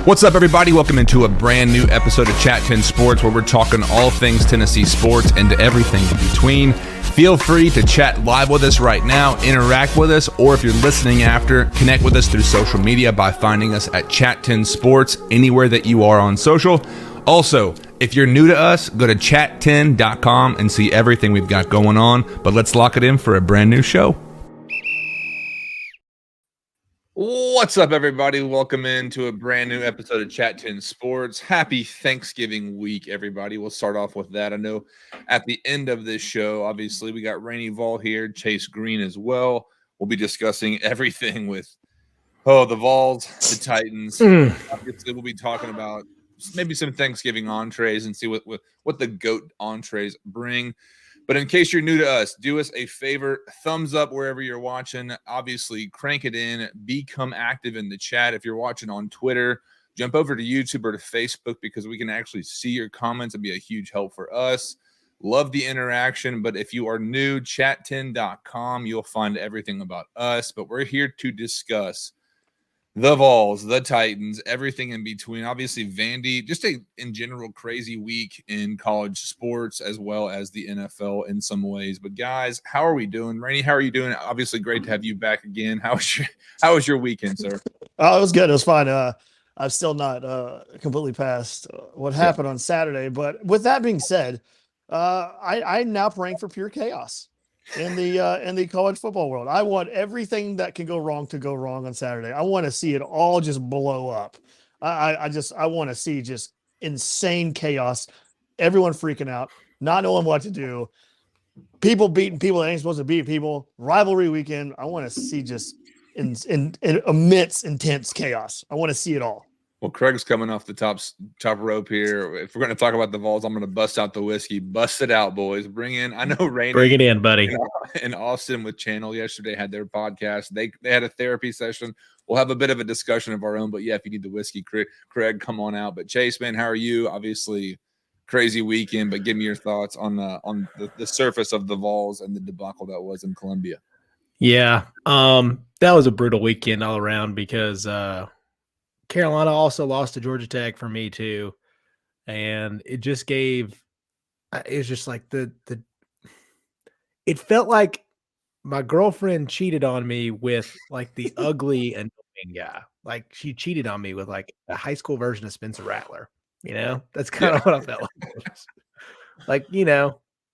What's up, everybody? Welcome into a brand new episode of Chat 10 Sports, where we're talking all things Tennessee sports and everything in between. Feel free to chat live with us right now, interact with us, or if you're listening after, connect with us through social media by finding us at Chat 10 Sports anywhere that you are on social. Also, if you're new to us, go to chat10.com and see everything we've got going on. But let's lock it in for a brand new show. What's up, everybody? Welcome into a brand new episode of Chat 10 Sports. Happy Thanksgiving week, everybody. We'll start off with that. I know at the end of this show, obviously, we got Rainey Vol here, Chase Green as well. We'll be discussing everything with, the Vols, the Titans. Obviously, we'll be talking about maybe some Thanksgiving entrees and see what the GOAT entrees bring. But in case you're new to us, do us a favor, thumbs up wherever you're watching. Obviously, crank it in, become active in the chat. If you're watching on Twitter, jump over to YouTube or to Facebook because we can actually see your comments. It'd be a huge help for us. Love the interaction. But if you are new, chat10.com, you'll find everything about us. But we're here to discuss the Vols, the Titans, everything in between. Obviously, Vandy, just in general, crazy week in college sports as well as the NFL in some ways. But guys, how are we doing? Rainey, how are you doing? Obviously, great to have you back again. How was your weekend, sir? Oh, it was good. It was fine. I'm still not completely past what happened on Saturday. But with that being said, I'm now praying for pure chaos in the college football world. I want everything that can go wrong to go wrong on Saturday. I want to see it all just blow up. I want to see just insane chaos, everyone freaking out, not knowing what to do, people beating people that ain't supposed to beat people, rivalry weekend. I want to see just in immense, intense chaos. I want to see it all. Well, Craig's coming off the top rope here. If we're going to talk about the Vols, I'm going to bust out the whiskey. Bust it out, boys. Bring it in, buddy. In Austin with Channel yesterday had their podcast. They had a therapy session. We'll have a bit of a discussion of our own. But yeah, if you need the whiskey, Craig, come on out. But Chase, man, how are you? Obviously, crazy weekend. But give me your thoughts on the surface of the Vols and the debacle that was in Columbia. Yeah, that was a brutal weekend all around because Carolina also lost to Georgia Tech for me too, and it just gave. It's just like it felt like my girlfriend cheated on me with like the ugly annoying guy. Like she cheated on me with like a high school version of Spencer Rattler. You know, that's kind of what I felt like.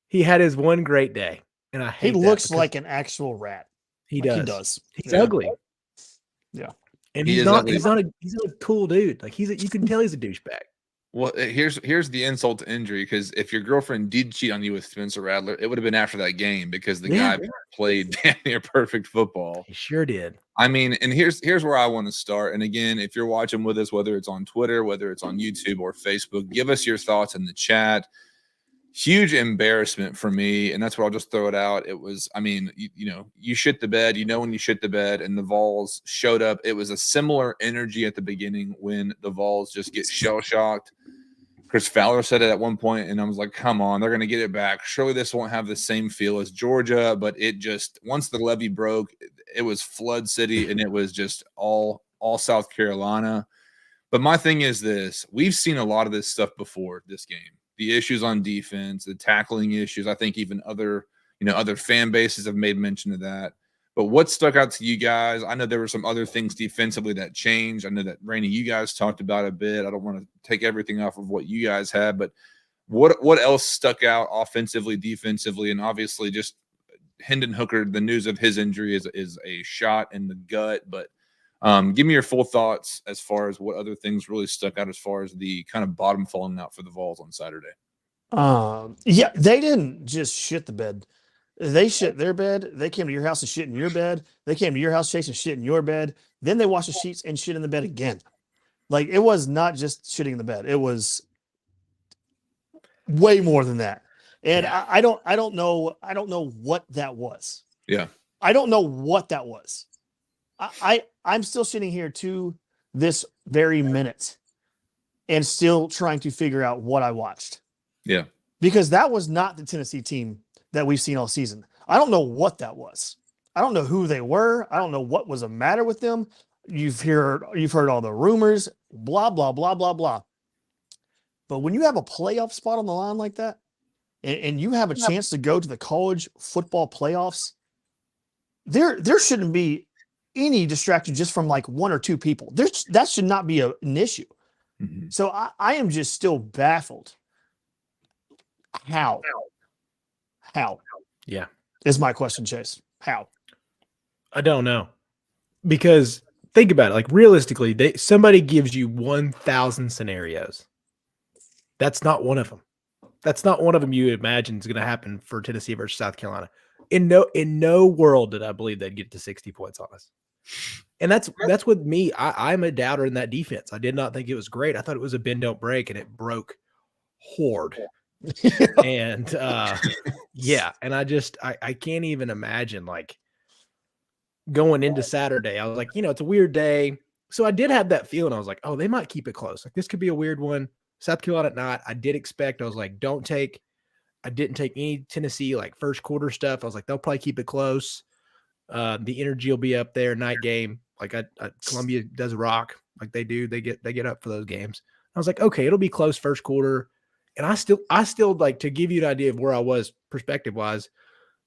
He had his one great day, and I hate. He looks like an actual rat. He like does. He's yeah. ugly. Yeah. And he's not a cool dude. Like you can tell he's a douchebag. Well, here's the insult to injury, because if your girlfriend did cheat on you with Spencer Rattler, it would have been after that game because the guy played damn near perfect football. He sure did. I mean, and here's where I want to start. And again, if you're watching with us, whether it's on Twitter, whether it's on YouTube or Facebook, give us your thoughts in the chat. Huge embarrassment for me, and that's what I'll just throw it out. It was, I mean, you shit the bed, when you shit the bed, and the Vols showed up. It was a similar energy at the beginning when the Vols just get shell-shocked. Chris Fowler said it at one point, and I was like, come on, they're going to get it back. Surely this won't have the same feel as Georgia, but it just, once the levee broke, it was flood city, and it was just all South Carolina. But my thing is this. We've seen a lot of this stuff before this game. The issues on defense, the tackling issues. I think even other fan bases have made mention of that. But what stuck out to you guys? I know there were some other things defensively that changed. I know that, Rainey, you guys talked about a bit. I don't want to take everything off of what you guys had, but what else stuck out offensively, defensively, and obviously just Hendon Hooker, the news of his injury is a shot in the gut. But give me your full thoughts as far as what other things really stuck out as far as the kind of bottom falling out for the Vols on Saturday. Yeah, they didn't just shit the bed. They shit their bed. They came to your house and shit in your bed. They came to your house, Chase, and shit in your bed. Then they washed the sheets and shit in the bed again. Like, it was not just shitting in the bed. It was way more than that. And yeah. I don't know what that was. Yeah. I don't know what that was. I'm still sitting here to this very minute and still trying to figure out what I watched. Yeah. Because that was not the Tennessee team that we've seen all season. I don't know what that was. I don't know who they were. I don't know what was the matter with them. You've heard all the rumors, blah, blah, blah, blah, blah. But when you have a playoff spot on the line like that, and you have a chance to go to the college football playoffs, there shouldn't be any distraction just from like one or two people. That should not be an issue. Mhm. So I am just still baffled. How Yeah. is my question, Chase? How? I don't know. Because think about it. Like realistically, somebody gives you 1,000 scenarios. That's not one of them. That's not one of them you imagine is going to happen for Tennessee versus South Carolina. In no world did I believe they'd get to 60 points on us. And that's with me. I'm a doubter in that defense. I did not think it was great. I thought it was a bend don't break, and it broke hard. And yeah, and I can't even imagine like going into Saturday. I was like, it's a weird day. So I did have that feeling. I was like, oh, they might keep it close. Like this could be a weird one. South Carolina at night. I did expect. I was like, I didn't take any Tennessee like first quarter stuff. I was like, they'll probably keep it close. The energy will be up there. Night game, like Columbia does rock like they do. They get up for those games. I was like, okay, it'll be close first quarter. And I still like, to give you an idea of where I was perspective wise,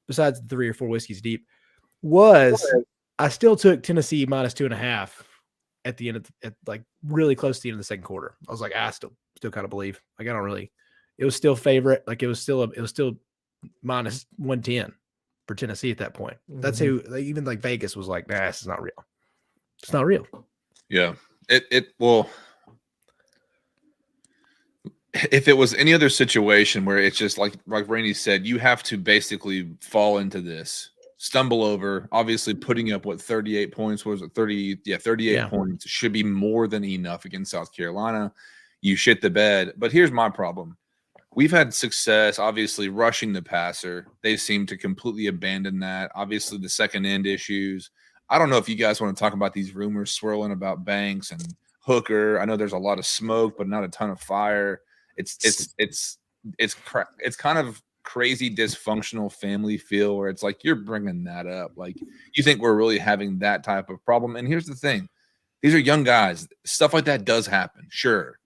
besides the 3 or 4 whiskeys deep, I still took Tennessee -2.5 at the end at like really close to the end of the second quarter. I was like, I still kind of believe. Like I don't really. It was still favorite. Like it was still -110 for Tennessee at that point. That's who even like Vegas was like, nah, this is not real. It's not real. Yeah. Well, if it was any other situation where it's just like Randy said, you have to basically fall into this, stumble over, obviously putting up 38 points. What was it? 38 Yeah. points should be more than enough against South Carolina. You shit the bed. But here's my problem. We've had success, obviously, rushing the passer. They seem to completely abandon that. Obviously, the second end issues. I don't know if you guys want to talk about these rumors swirling about Banks and Hooker. I know there's a lot of smoke, but not a ton of fire. It's kind of crazy dysfunctional family feel where it's like you're bringing that up. Like you think we're really having that type of problem. And here's the thing. These are young guys. Stuff like that does happen, sure.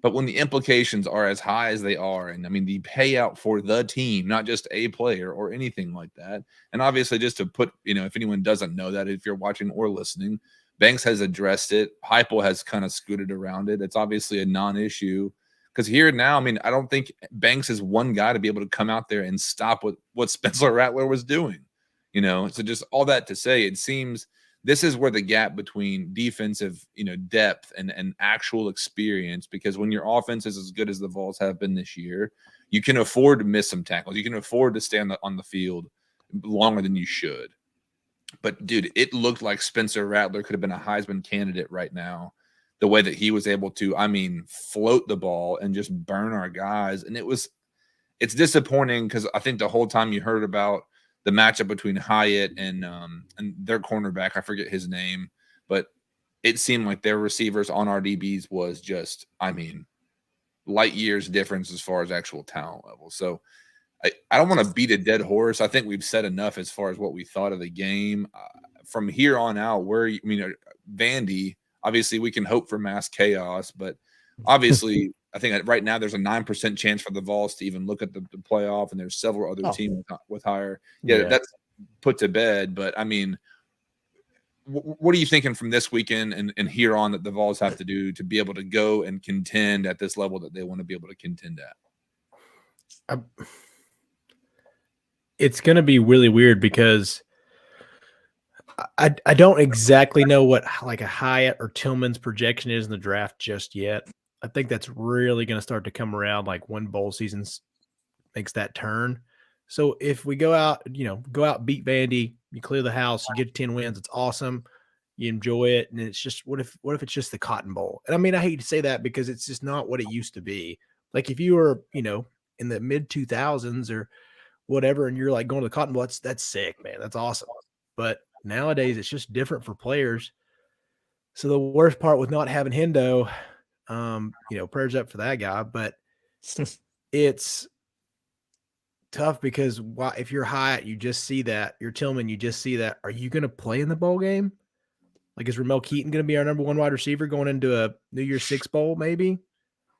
But when the implications are as high as they are, and I mean, the payout for the team, not just a player or anything like that. And obviously, just to put, if anyone doesn't know that, if you're watching or listening, Banks has addressed it. Heupel has kind of scooted around it. It's obviously a non-issue because here now, I mean, I don't think Banks is one guy to be able to come out there and stop what Spencer Rattler was doing. So just all that to say, it seems this is where the gap between defensive, depth and actual experience, because when your offense is as good as the Vols have been this year, you can afford to miss some tackles. You can afford to stay on the field longer than you should. But, dude, it looked like Spencer Rattler could have been a Heisman candidate right now, the way that he was able to, float the ball and just burn our guys. And it's disappointing because I think the whole time you heard about the matchup between Hyatt and their cornerback, I forget his name, but it seemed like their receivers on our DBs was just, light years difference as far as actual talent level. So I don't want to beat a dead horse. I think we've said enough as far as what we thought of the game. From here on out, Vandy, obviously we can hope for mass chaos, but obviously I think right now there's a 9% chance for the Vols to even look at the playoff, and there's several other teams with higher. Yeah, that's put to bed. But what are you thinking from this weekend and here on that the Vols have to do to be able to go and contend at this level that they want to be able to contend at? It's going to be really weird because I don't exactly know what like a Hyatt or Tillman's projection is in the draft just yet. I think that's really going to start to come around like when bowl seasons makes that turn. So if we go out, beat Vandy, you clear the house, you get 10 wins, it's awesome. You enjoy it. And it's just, what if it's just the Cotton Bowl? And I hate to say that because it's just not what it used to be. Like if you were, in the mid 2000s or whatever, and you're like going to the Cotton Bowl, that's sick, man. That's awesome. But nowadays it's just different for players. So the worst part with not having Hendo, prayers up for that guy, but it's tough because if you're Hyatt, you just see that. You're Tillman, you just see that. Are you going to play in the bowl game? Like, is Ramel Keaton going to be our number 1 wide receiver going into a New Year's Six bowl? Maybe.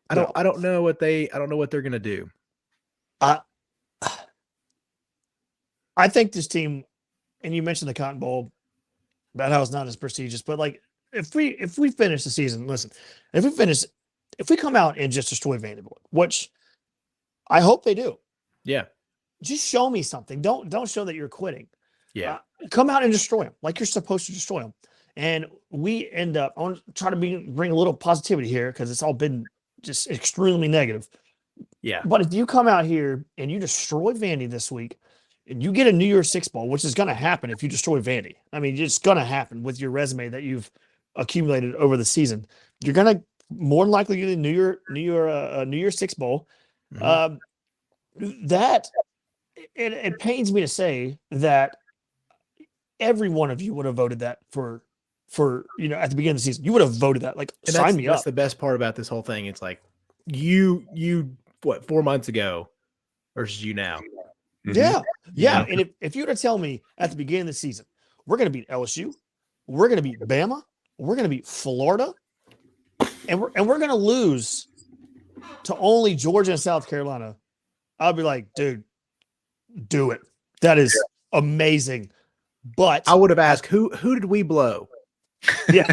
I don't know what they're going to do. I think this team, and you mentioned the Cotton Bowl, about how it's not as prestigious, but like if we finish the season, listen, if we come out and just destroy Vanderbilt, which I hope they do, Yeah. just show me something. Don't show that you're quitting. Yeah. Come out and destroy them like you're supposed to destroy them. And we end up, I want to try to bring a little positivity here because it's all been just extremely negative. Yeah. But if you come out here and you destroy Vandy this week, and you get a New Year's Six bowl, which is going to happen if you destroy Vandy. I mean, it's going to happen with your resume that you've accumulated over the season. You're going to more than likely get a New Year's Six bowl. That it pains me to say that every one of you would have voted that for at the beginning of the season. You would have voted that. Like, and sign me up. That's the best part about this whole thing. It's like you 4 months ago versus you now. Yeah. And if you were to tell me at the beginning of the season, we're going to beat LSU, we're going to beat Bama, we're going to beat Florida, and we're going to lose to only Georgia and South Carolina, I'll be like, dude, do it. That is amazing. But I would have asked, who did we blow? Yeah.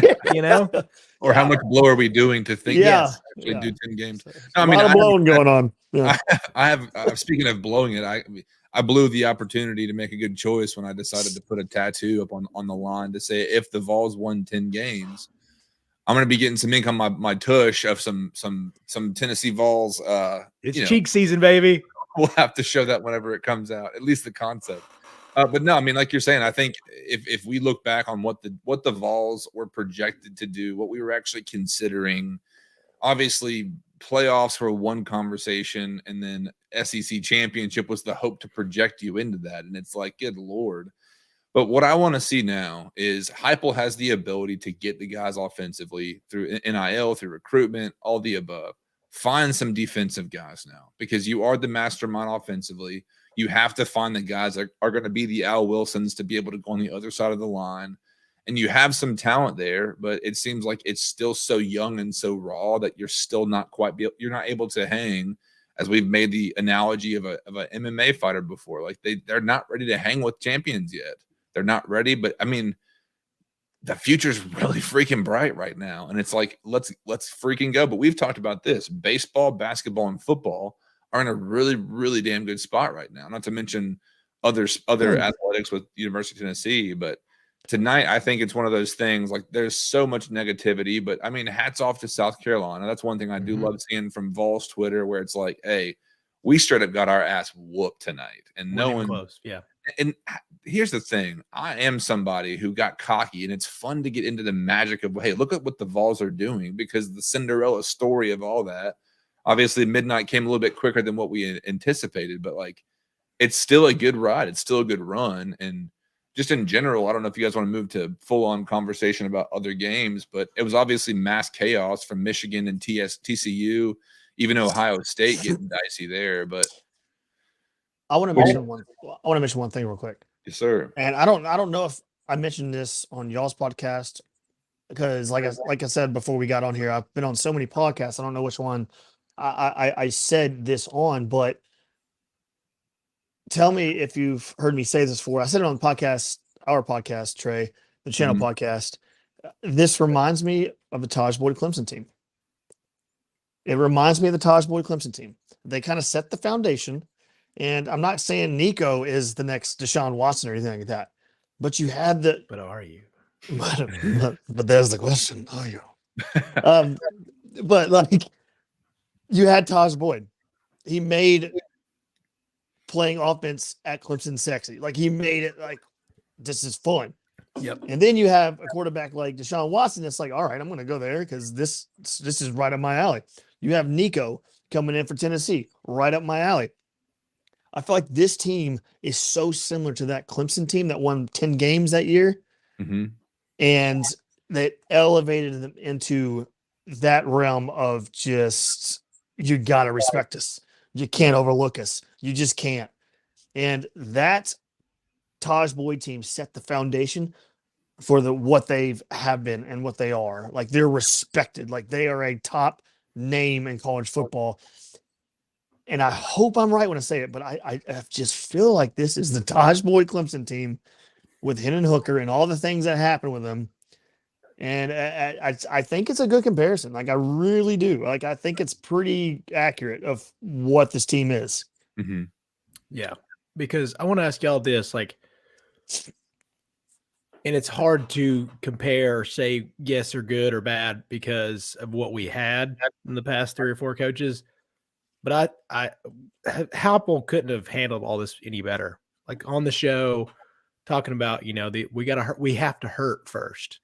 Or how much blow are we doing to think actually do 10 games? No, a lot of blowing going on. Yeah. I have speaking of blowing it, I blew the opportunity to make a good choice when I decided to put a tattoo up on the line to say if the Vols won 10 games, I'm going to be getting some ink on my tush of some Tennessee Vols. It's cheek season, baby. We'll have to show that whenever it comes out, at least the concept. But no, I mean, like you're saying, I think if we look back on what the Vols were projected to do, what we were actually considering, obviously playoffs were one conversation, and then SEC championship was the hope to project you into that. And it's like, good Lord. But what I want to see now is Heupel has the ability to get the guys offensively through NIL, through recruitment, all the above. Find some defensive guys now because you are the mastermind offensively. You have to find the guys that are going to be the Al Wilsons to be able to go on the other side of the line. And you have some talent there, but it seems like it's still so young and so raw that you're still not you're not able to hang, as we've made the analogy of a MMA fighter before. Like they're not ready to hang with champions yet. They're not ready, but I mean, the future's really freaking bright right now. And it's like, let's freaking go. But we've talked about this. Baseball, basketball, and football are in a really, really damn good spot right now. Not to mention other athletics with University of Tennessee. But tonight, I think it's one of those things, like there's so much negativity, but I mean, hats off to South Carolina. That's one thing I do love seeing from Vols Twitter, where it's like, hey, we straight up got our ass whooped tonight. And no one close. Yeah. And here's the thing. I am somebody who got cocky, and it's fun to get into the magic of, hey, look at what the Vols are doing, because the Cinderella story of all that, obviously midnight came a little bit quicker than what we anticipated, but like, it's still a good ride. It's still a good run. And just in general, I don't know if you guys want to move to full on conversation about other games, but it was obviously mass chaos from Michigan and TCU, even Ohio State getting dicey there. But I want to mention one thing real quick. Yes, sir. And I don't know if I mentioned this on y'all's podcast, because like I said before we got on here, I've been on so many podcasts. I don't know which one I said this on, but tell me if you've heard me say this before. I said it on our podcast, Trey, the channel podcast. This reminds me of the Taj Boyd Clemson team. It reminds me of the Taj Boyd Clemson team. They kind of set the foundation. And I'm not saying Nico is the next Deshaun Watson or anything like that, but you had the. But are you? But there's the question: are you? But like, you had Taj Boyd. He made playing offense at Clemson sexy. Like, he made it like, this is fun. Yep. And then you have a quarterback like Deshaun Watson. It's like, all right, I'm going to go there because this is right up my alley. You have Nico coming in for Tennessee, right up my alley. I feel like this team is so similar to that Clemson team that won 10 games that year. And that elevated them into that realm of just, you got to respect us. You can't overlook us. You just can't. And that Taj Boyd team set the foundation for what they have been and what they are. Like, they're respected. Like, they are a top name in college football. And I hope I'm right when I say it, but I just feel like this is the Tosh Boyd Clemson team with Hendon Hooker and all the things that happened with them. And I think it's a good comparison. Like, I really do. Like, I think it's pretty accurate of what this team is. Mm-hmm. Yeah, because I want to ask y'all this, like, and it's hard to compare, say yes or good or bad because of what we had in the past 3 or 4 coaches. But Halpel couldn't have handled all this any better. Like on the show, talking about, we have to hurt first.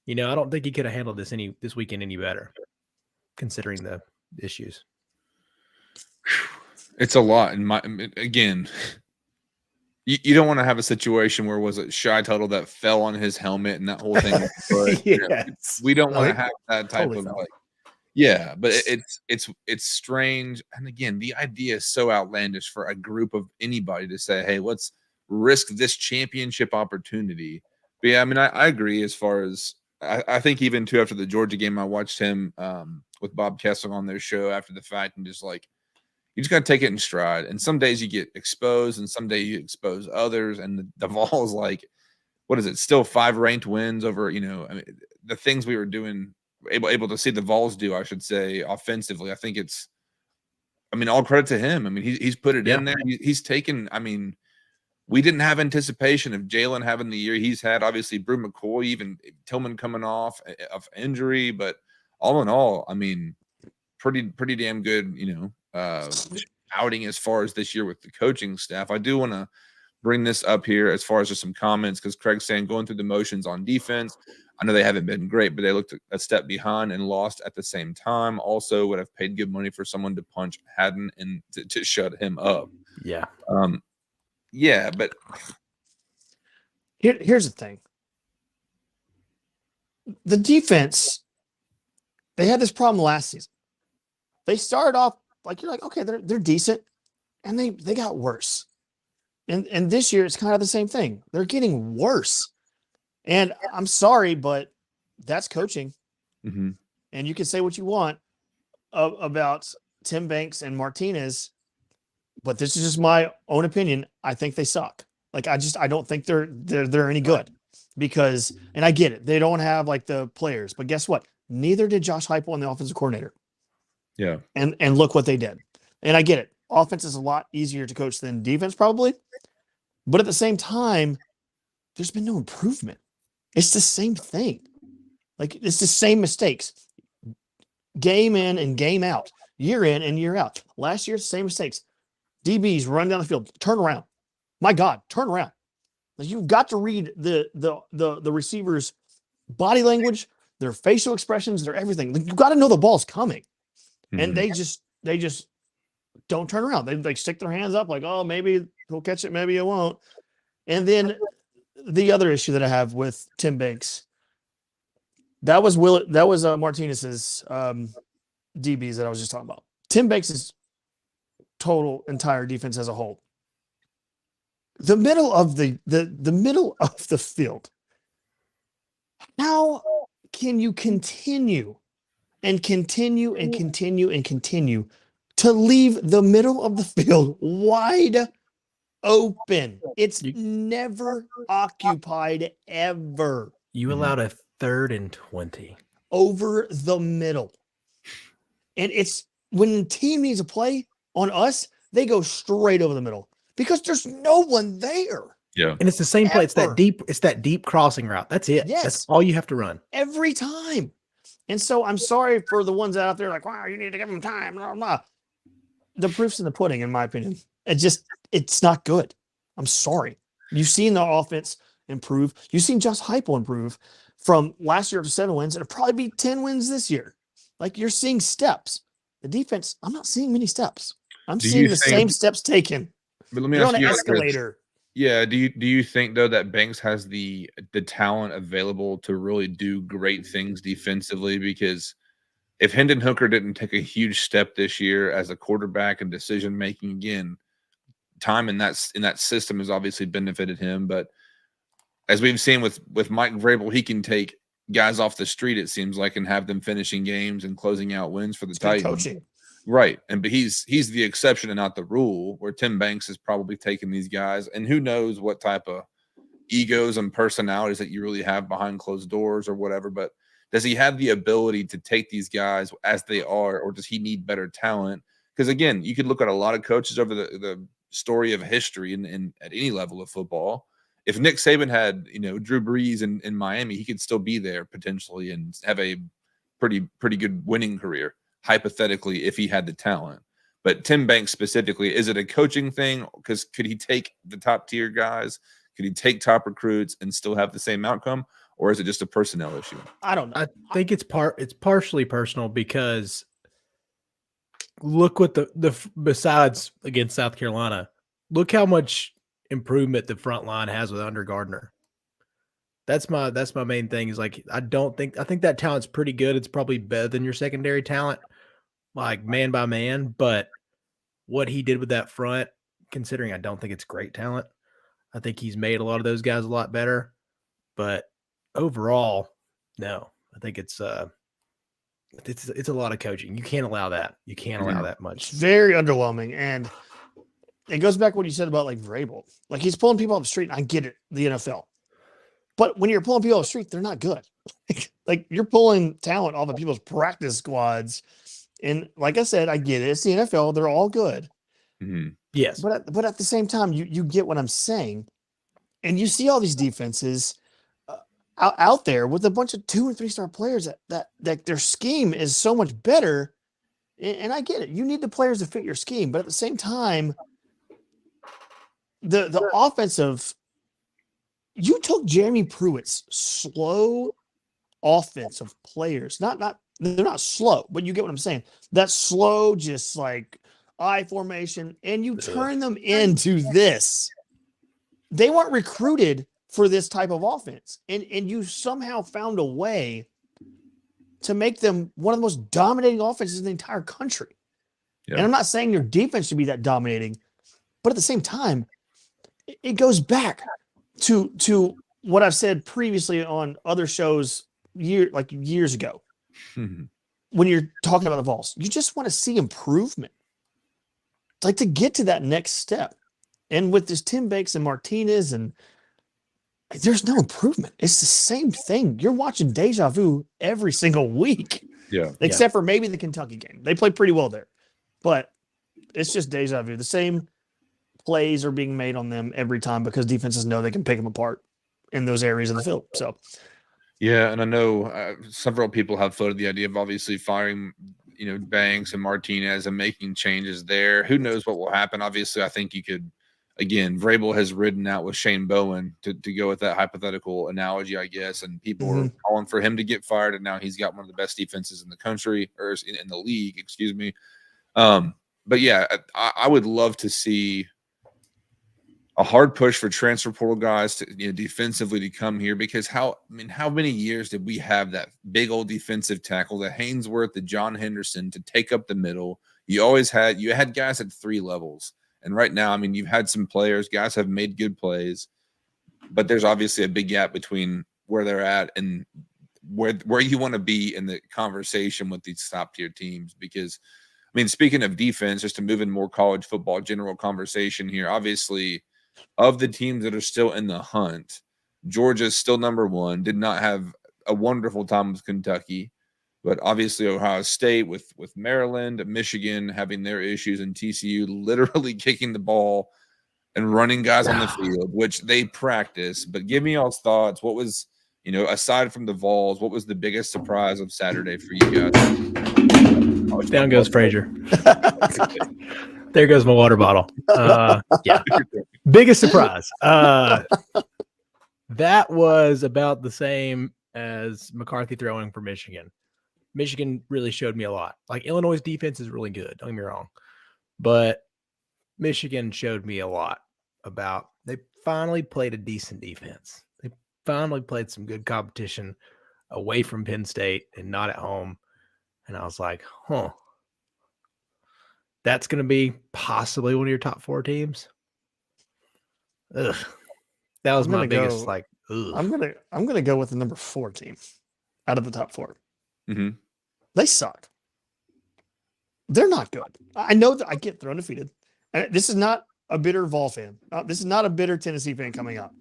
I don't think he could have handled this weekend any better, considering the issues. It's a lot. Again, you don't want to have a situation where was it Shy Tuttle that fell on his helmet and that whole thing. But, Yes. We don't want to have that type totally of fell. like. Yeah, but it's strange. And again, the idea is so outlandish for a group of anybody to say, hey, let's risk this championship opportunity. But yeah, I mean, I agree as far as I think even too after the Georgia game, I watched him with Bob Kessler on their show after the fact and just like, you just got to take it in stride. And some days you get exposed and some days you expose others. And the Vols, like, what is it? Still 5 ranked wins over, I mean, the things we were doing, able to see the Vols do, I should say, offensively. I think all credit to him. I mean, he's put it in there. He's taken, we didn't have anticipation of Jalen having the year he's had. Obviously, Brew McCoy, even Tillman coming off of injury. But all in all, I mean, pretty damn good, outing as far as this year with the coaching staff. I do want to bring this up here as far as just some comments because Craig's saying going through the motions on defense. I know they haven't been great, but they looked a step behind and lost at the same time. Also, would have paid good money for someone to punch Haddon and to shut him up. Yeah. Yeah, but Here's the thing. The defense, they had this problem last season. They started off like, you're like, okay, they're decent, and they got worse. And this year it's kind of the same thing. They're getting worse. And I'm sorry, but that's coaching. mm-hmm. And you can say what you want about Tim Banks and Martinez, but this is just my own opinion. I think they suck. Like, I don't think they're any good because, and I get it, they don't have like the players, but guess what? Neither did Josh Heupel and the offensive coordinator. Yeah. And look what they did. And I get it. Offense is a lot easier to coach than defense probably. But at the same time, there's been no improvement. It's the same thing. Like, it's the same mistakes. Game in and game out. Year in and year out. Last year, same mistakes. DBs run down the field. Turn around. My God, turn around. Like, you've got to read the receivers' body language, their facial expressions, their everything. Like, you've got to know the ball's coming. Mm-hmm. And they just don't turn around. They stick their hands up like, oh, maybe he'll catch it, maybe it won't. And then the other issue that I have with Tim Banks, that was Martinez's DBs that I was just talking about. Tim Banks' total entire defense as a whole. The middle of the middle of the field. How can you continue and continue and continue and continue to leave the middle of the field wide open? It's never occupied ever. You allowed a 3rd and 20 over the middle. And it's when the team needs a play on us, they go straight over the middle because there's no one there. Yeah. And it's the same play. It's that deep crossing route. That's it. Yes. That's all you have to run. Every time. And so I'm sorry for the ones out there like, wow, you need to give them time. Blah, blah. The proof's in the pudding, in my opinion. It's not good. I'm sorry. You've seen the offense improve. You've seen Josh Heupel improve from last year to 7 wins. It'll probably be 10 wins this year. Like, you're seeing steps. The defense, I'm not seeing many steps. I'm seeing the same steps taken. But let me You're ask on you an this. escalator. Yeah. Do you think though that Banks has the talent available to really do great things defensively? Because if Hendon Hooker didn't take a huge step this year as a quarterback and decision making, again, time in that system has obviously benefited him. But as we've seen with Mike Vrabel, he can take guys off the street, it seems like, and have them finishing games and closing out wins for the Titans. Coaching. Right. But he's the exception and not the rule, where Tim Banks is probably taking these guys, and who knows what type of egos and personalities that you really have behind closed doors or whatever. But does he have the ability to take these guys as they are, or does he need better talent? Because again, you could look at a lot of coaches over the story of history and at any level of football. If Nick Saban had, Drew Brees in Miami, he could still be there potentially and have a pretty good winning career, hypothetically, if he had the talent. But Tim Banks specifically, is it a coaching thing? Because could he take the top tier guys? Could he take top recruits and still have the same outcome? Or is it just a personnel issue? I don't know. I think it's partially personal, because look what the besides against South Carolina, look how much improvement the front line has with Under Gardner. That's my main thing, is like, I think that talent's pretty good. It's probably better than your secondary talent, like man by man, but what he did with that front, considering I don't think it's great talent, I think he's made a lot of those guys a lot better. But overall, no, I think it's a lot of coaching. You can't allow that. You can't allow that much. It's very underwhelming. And it goes back to what you said about like Vrabel. Like, he's pulling people off the street, and I get it, the NFL. But when you're pulling people off the street, they're not good. Like, you're pulling talent off of people's practice squads. And like I said, I get it. It's the NFL. They're all good. Mm-hmm. Yes. But at the same time, you get what I'm saying. And you see all these defenses out there with a bunch of 2 and 3 star players that their scheme is so much better. And I get it. You need the players to fit your scheme. But at the same time, the offensive, you took Jeremy Pruitt's slow offensive players. They're not slow, but you get what I'm saying. That slow, just like I formation, and you turn them into this. They weren't recruited for this type of offense. And you somehow found a way to make them one of the most dominating offenses in the entire country. Yeah. And I'm not saying your defense should be that dominating, but at the same time, it goes back to what I've said previously on other shows years ago. Mm-hmm. When you're talking about the Vols, you just want to see improvement. Like, to get to that next step. And with this Tim Banks and Martinez, and there's no improvement. It's the same thing. You're watching deja vu every single week. Yeah. Except for maybe the Kentucky game. They played pretty well there. But it's just deja vu. The same plays are being made on them every time because defenses know they can pick them apart in those areas of the field. So, yeah, and I know several people have floated the idea of obviously firing, Banks and Martinez and making changes there. Who knows what will happen? Obviously, I think you could, again, Vrabel has ridden out with Shane Bowen to go with that hypothetical analogy, I guess, and people are calling for him to get fired, and now he's got one of the best defenses in the country, or in the league, excuse me. But yeah, I would love to see a hard push for transfer portal guys to, defensively to come here, because how many years did we have that big old defensive tackle, the Hainsworth, the John Henderson, to take up the middle? You had guys at 3 levels. And right now, you've had some players, guys have made good plays, but there's obviously a big gap between where they're at and where you want to be in the conversation with these top tier teams. Because, speaking of defense, just to move in more college football general conversation here, obviously, of the teams that are still in the hunt, Georgia's still number 1, did not have a wonderful time with Kentucky. But obviously Ohio State with Maryland, Michigan having their issues, and TCU literally kicking the ball and running guys on the field, which they practice. But give me y'all's thoughts. What was, aside from the Vols, what was the biggest surprise of Saturday for you guys? Down goes Frazier. There goes my water bottle. Yeah. Biggest surprise. That was about the same as McCarthy throwing for Michigan. Michigan really showed me a lot. Like, Illinois' defense is really good. Don't get me wrong. But Michigan showed me a lot about they finally played a decent defense. They finally played some good competition away from Penn State and not at home. And I was like, that's going to be possibly one of your top 4 teams. Ugh. That was my biggest, I'm gonna go with the number 4 team out of the top 4. Mm-hmm. They suck. They're not good. I know that I get thrown defeated. And this is not a bitter Vol fan. This is not a bitter Tennessee fan coming up.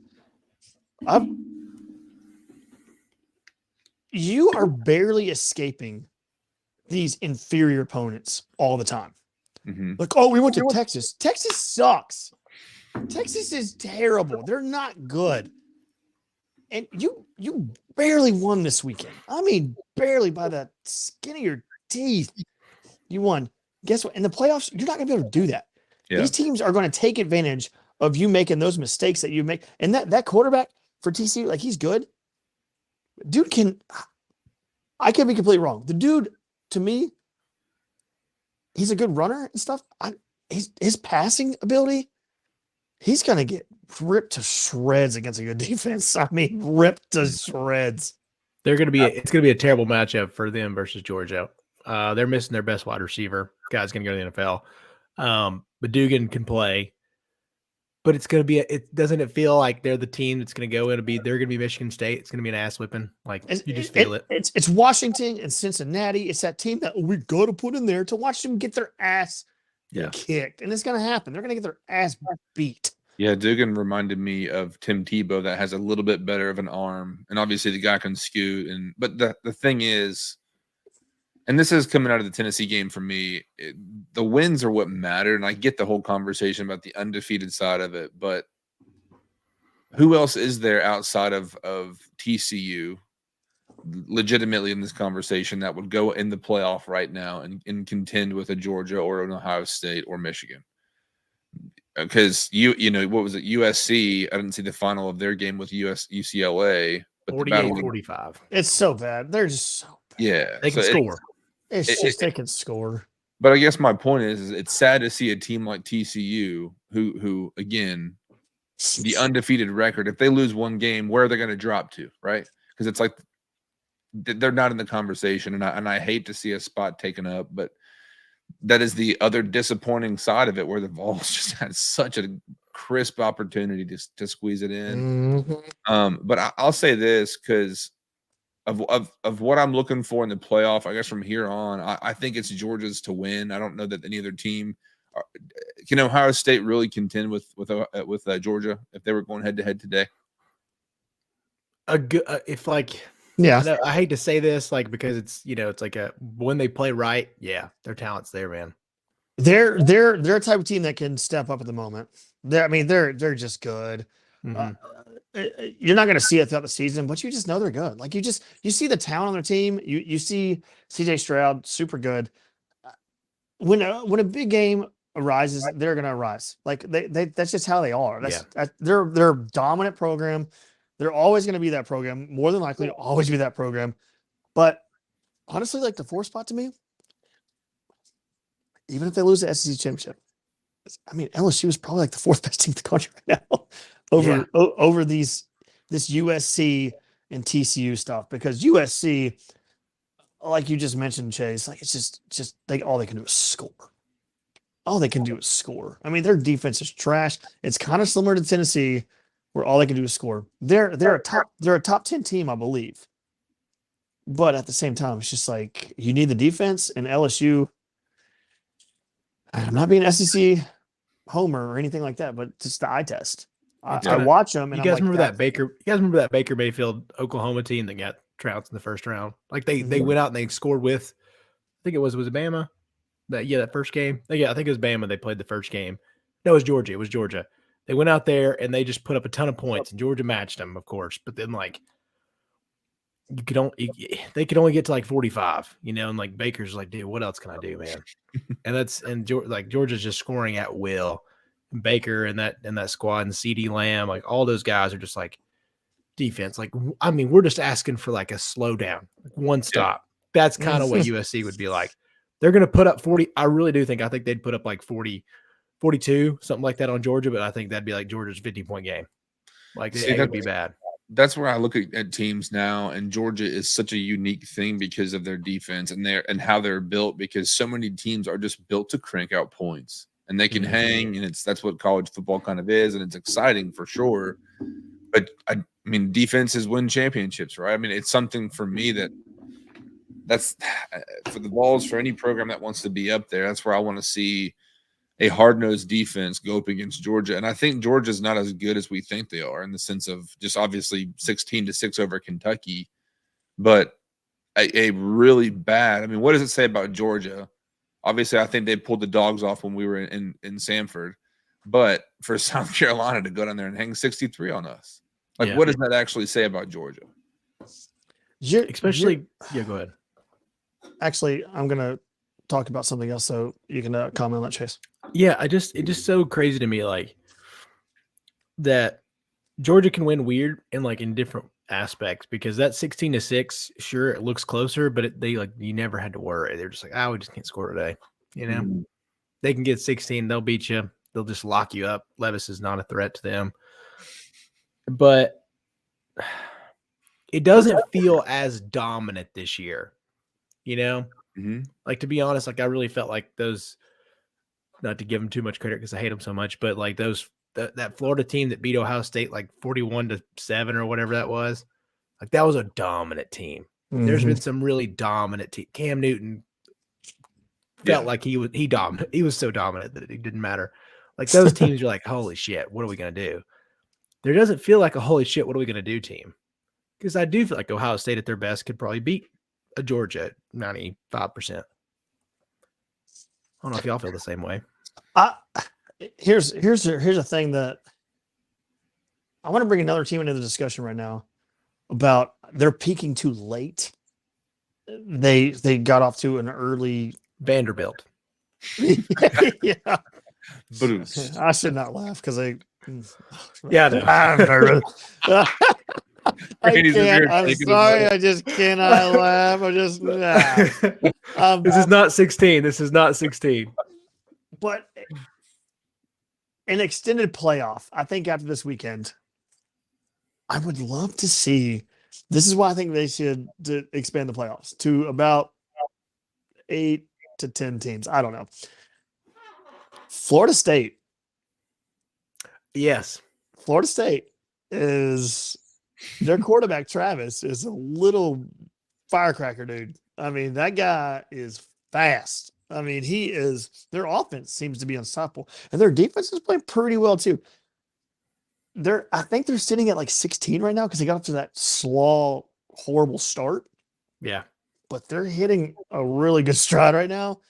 You are barely escaping these inferior opponents all the time. Mm-hmm. Like, oh, we went to Texas. Texas sucks. Texas is terrible. They're not good. And you barely won this weekend. I mean, barely by the skin of your teeth. You won. Guess what? In the playoffs, you're not going to be able to do that. Yeah. These teams are going to take advantage of you making those mistakes that you make. And that quarterback for TCU, like, he's good. Dude I could be completely wrong. The dude, to me, he's a good runner and stuff. His passing ability, he's going to get ripped to shreds against a good defense. I mean, ripped to shreds. It's going to be a terrible matchup for them versus Georgia. They're missing their best wide receiver. Guy's going to go to the NFL. But Dugan can play. But it's going to be doesn't it feel like they're the team that's going to go in and they're going to be Michigan State. It's going to be an ass whipping. Like, you just feel it. It's Washington and Cincinnati. It's that team that we got to put in there to watch them get their ass kicked. And it's going to happen. They're going to get their ass beat. Yeah, Dugan reminded me of Tim Tebow that has a little bit better of an arm. And obviously the guy can scoot. But the thing is, and this is coming out of the Tennessee game for me, the wins are what matter. And I get the whole conversation about the undefeated side of it. But who else is there outside of TCU legitimately in this conversation that would go in the playoff right now and contend with a Georgia or an Ohio State or Michigan? Because what was it? USC, I didn't see the final of their game with UCLA. But 48-45. It's so bad. They're just so bad. Yeah. They can score. They can score. But I guess my point is it's sad to see a team like TCU who again, the undefeated record, if they lose one game, where are they going to drop to, right? Because it's like they're not in the conversation, and I hate to see a spot taken up, but that is the other disappointing side of it, where the Vols just had such a crisp opportunity to squeeze it in. Mm-hmm. But I'll say this because of what I'm looking for in the playoff, I guess from here on, I think it's Georgia's to win. I don't know that any other team can Ohio State really contend with Georgia if they were going head to head today. I hate to say this, like, because it's it's like when they play right, their talent's there, man. They're a type of team that can step up at the moment. They're just good. Mm-hmm. You're not going to see it throughout the season, but you just know they're good. Like, you see the talent on their team. You see CJ Stroud, super good. When a big game arises, they're going to arise. Like, they that's just how they are. They're a dominant program. They're always going to be that program. More than likely, always be that program. But honestly, like, the 4 spot to me, even if they lose the SEC championship, LSU is probably like the 4th best team in the country right now over this USC and TCU stuff, because USC, like you just mentioned, Chase, like, it's just all they can do is score. All they can do is score. Their defense is trash. It's kind of similar to Tennessee, where all they can do is score. They're a top 10 team, I believe. But at the same time, it's just like, you need the defense, and LSU, I'm not being SEC homer or anything like that, but just the eye test. I watch them, and you guys remember that Baker? You guys remember that Baker Mayfield Oklahoma team that got trounced in the first round? Like, they went out and they scored with, I think it was Bama. That first game. I think it was Bama. They played the first game. No, it was Georgia. It was Georgia. They went out there and they just put up a ton of points, and Georgia matched them, of course. But then, like, they could only get to like 45, and like Baker's like, dude, what else can I do, man? and Georgia's just scoring at will. And Baker and that squad, and CD Lamb, like, all those guys are just like defense. Like, we're just asking for like a slowdown, like one stop. That's kind of what USC would be like. They're going to put up 40. I really do think they'd put up like 40, 42, something like that on Georgia, but I think that'd be like Georgia's 50-point game. Like, it would be bad. That's where I look at teams now, and Georgia is such a unique thing because of their defense and how they're built, because so many teams are just built to crank out points, and they can hang, and that's what college football kind of is, and it's exciting for sure. But I mean, defenses win championships, right? I mean, it's something for me that's for the Vols, for any program that wants to be up there. That's where I want to see a hard-nosed defense go up against Georgia. And I think Georgia's not as good as we think they are in the sense of just obviously 16-6 over Kentucky, but a really bad. I mean, what does it say about Georgia? Obviously, I think they pulled the dogs off when we were in Sanford, but for South Carolina to go down there and hang 63 on us, like, what does that actually say about Georgia? Especially, go ahead. Actually, I'm gonna talk about something else, so you can comment on that, Chase. Yeah, it's just so crazy to me, like that Georgia can win weird and like in different aspects, because that 16-6, sure, it looks closer, but you never had to worry. They're just like, we just can't score today. You know, they can get 16, they'll beat you, they'll just lock you up. Levis is not a threat to them, but it doesn't feel as dominant this year. You know, like, to be honest, like I really felt like those, not to give them too much credit because I hate them so much, but like that Florida team that beat Ohio State like 41-7 or whatever that was, like that was a dominant team. There's been some really dominant team. Cam Newton felt like he dominant. He was so dominant that it didn't matter. Like those teams, you're like, holy shit, what are we gonna do? There doesn't feel like a holy shit, what are we gonna do team? Because I do feel like Ohio State at their best could probably beat a Georgia at 95%. I don't know if y'all feel the same way. Here's a thing that I want to bring another team into the discussion right now about they're peaking too late. They got off to an early Vanderbilt. Yeah. I should not laugh because I'm nervous. I can't. I'm sorry. I just cannot laugh. This is not 16. This is not 16. But an extended playoff, I think after this weekend, I would love to see. This is why I think they should expand the playoffs to about 8 to 10 teams. I don't know. Florida State. Yes. Florida State is their quarterback, Travis, is a little firecracker dude. I mean, that guy is fast. I mean, their offense seems to be unstoppable, and their defense is playing pretty well too. I think they're sitting at like 16 right now because they got up to that slow, horrible start. Yeah. But they're hitting a really good stride right now.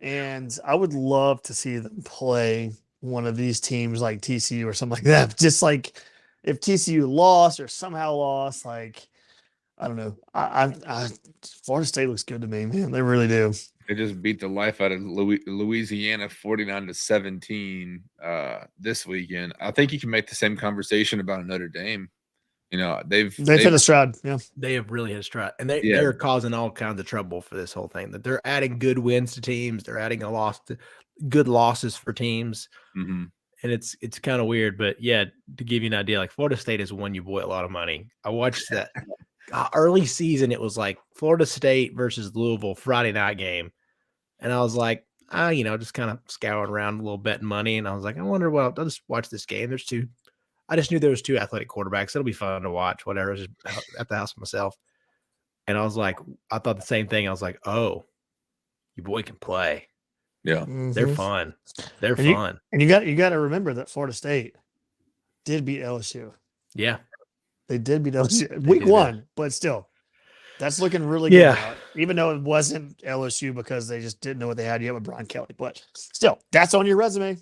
And I would love to see them play one of these teams like TCU or something like that. Just like if TCU lost or somehow lost, like, I don't know. Florida State looks good to me, man. They really do. They just beat the life out of Louisiana 49-17 this weekend. I think you can make the same conversation about Notre Dame. You know, they've hit a stride. Yeah, they have really hit a stride, and they're causing all kinds of trouble for this whole thing. That they're adding good wins to teams, they're adding good losses for teams, and it's kind of weird. But yeah, to give you an idea, like Florida State has won you boy a lot of money. I watched that early season. It was like Florida State versus Louisville Friday night game, and I was like, just kind of scouring around a little betting money, and I was like, I wonder what I'll just watch this game. I just knew there was two athletic quarterbacks. It'll be fun to watch, whatever. Just at the house myself. And I was like, I thought the same thing. I was like, oh, your boy can play. Yeah. They're fun. They're fun. And you got to remember that Florida State did beat LSU. Yeah. They did beat LSU week 1, but still, that's looking really good. Now, even though it wasn't LSU because they just didn't know what they had yet with Brian Kelly. But still, that's on your resume.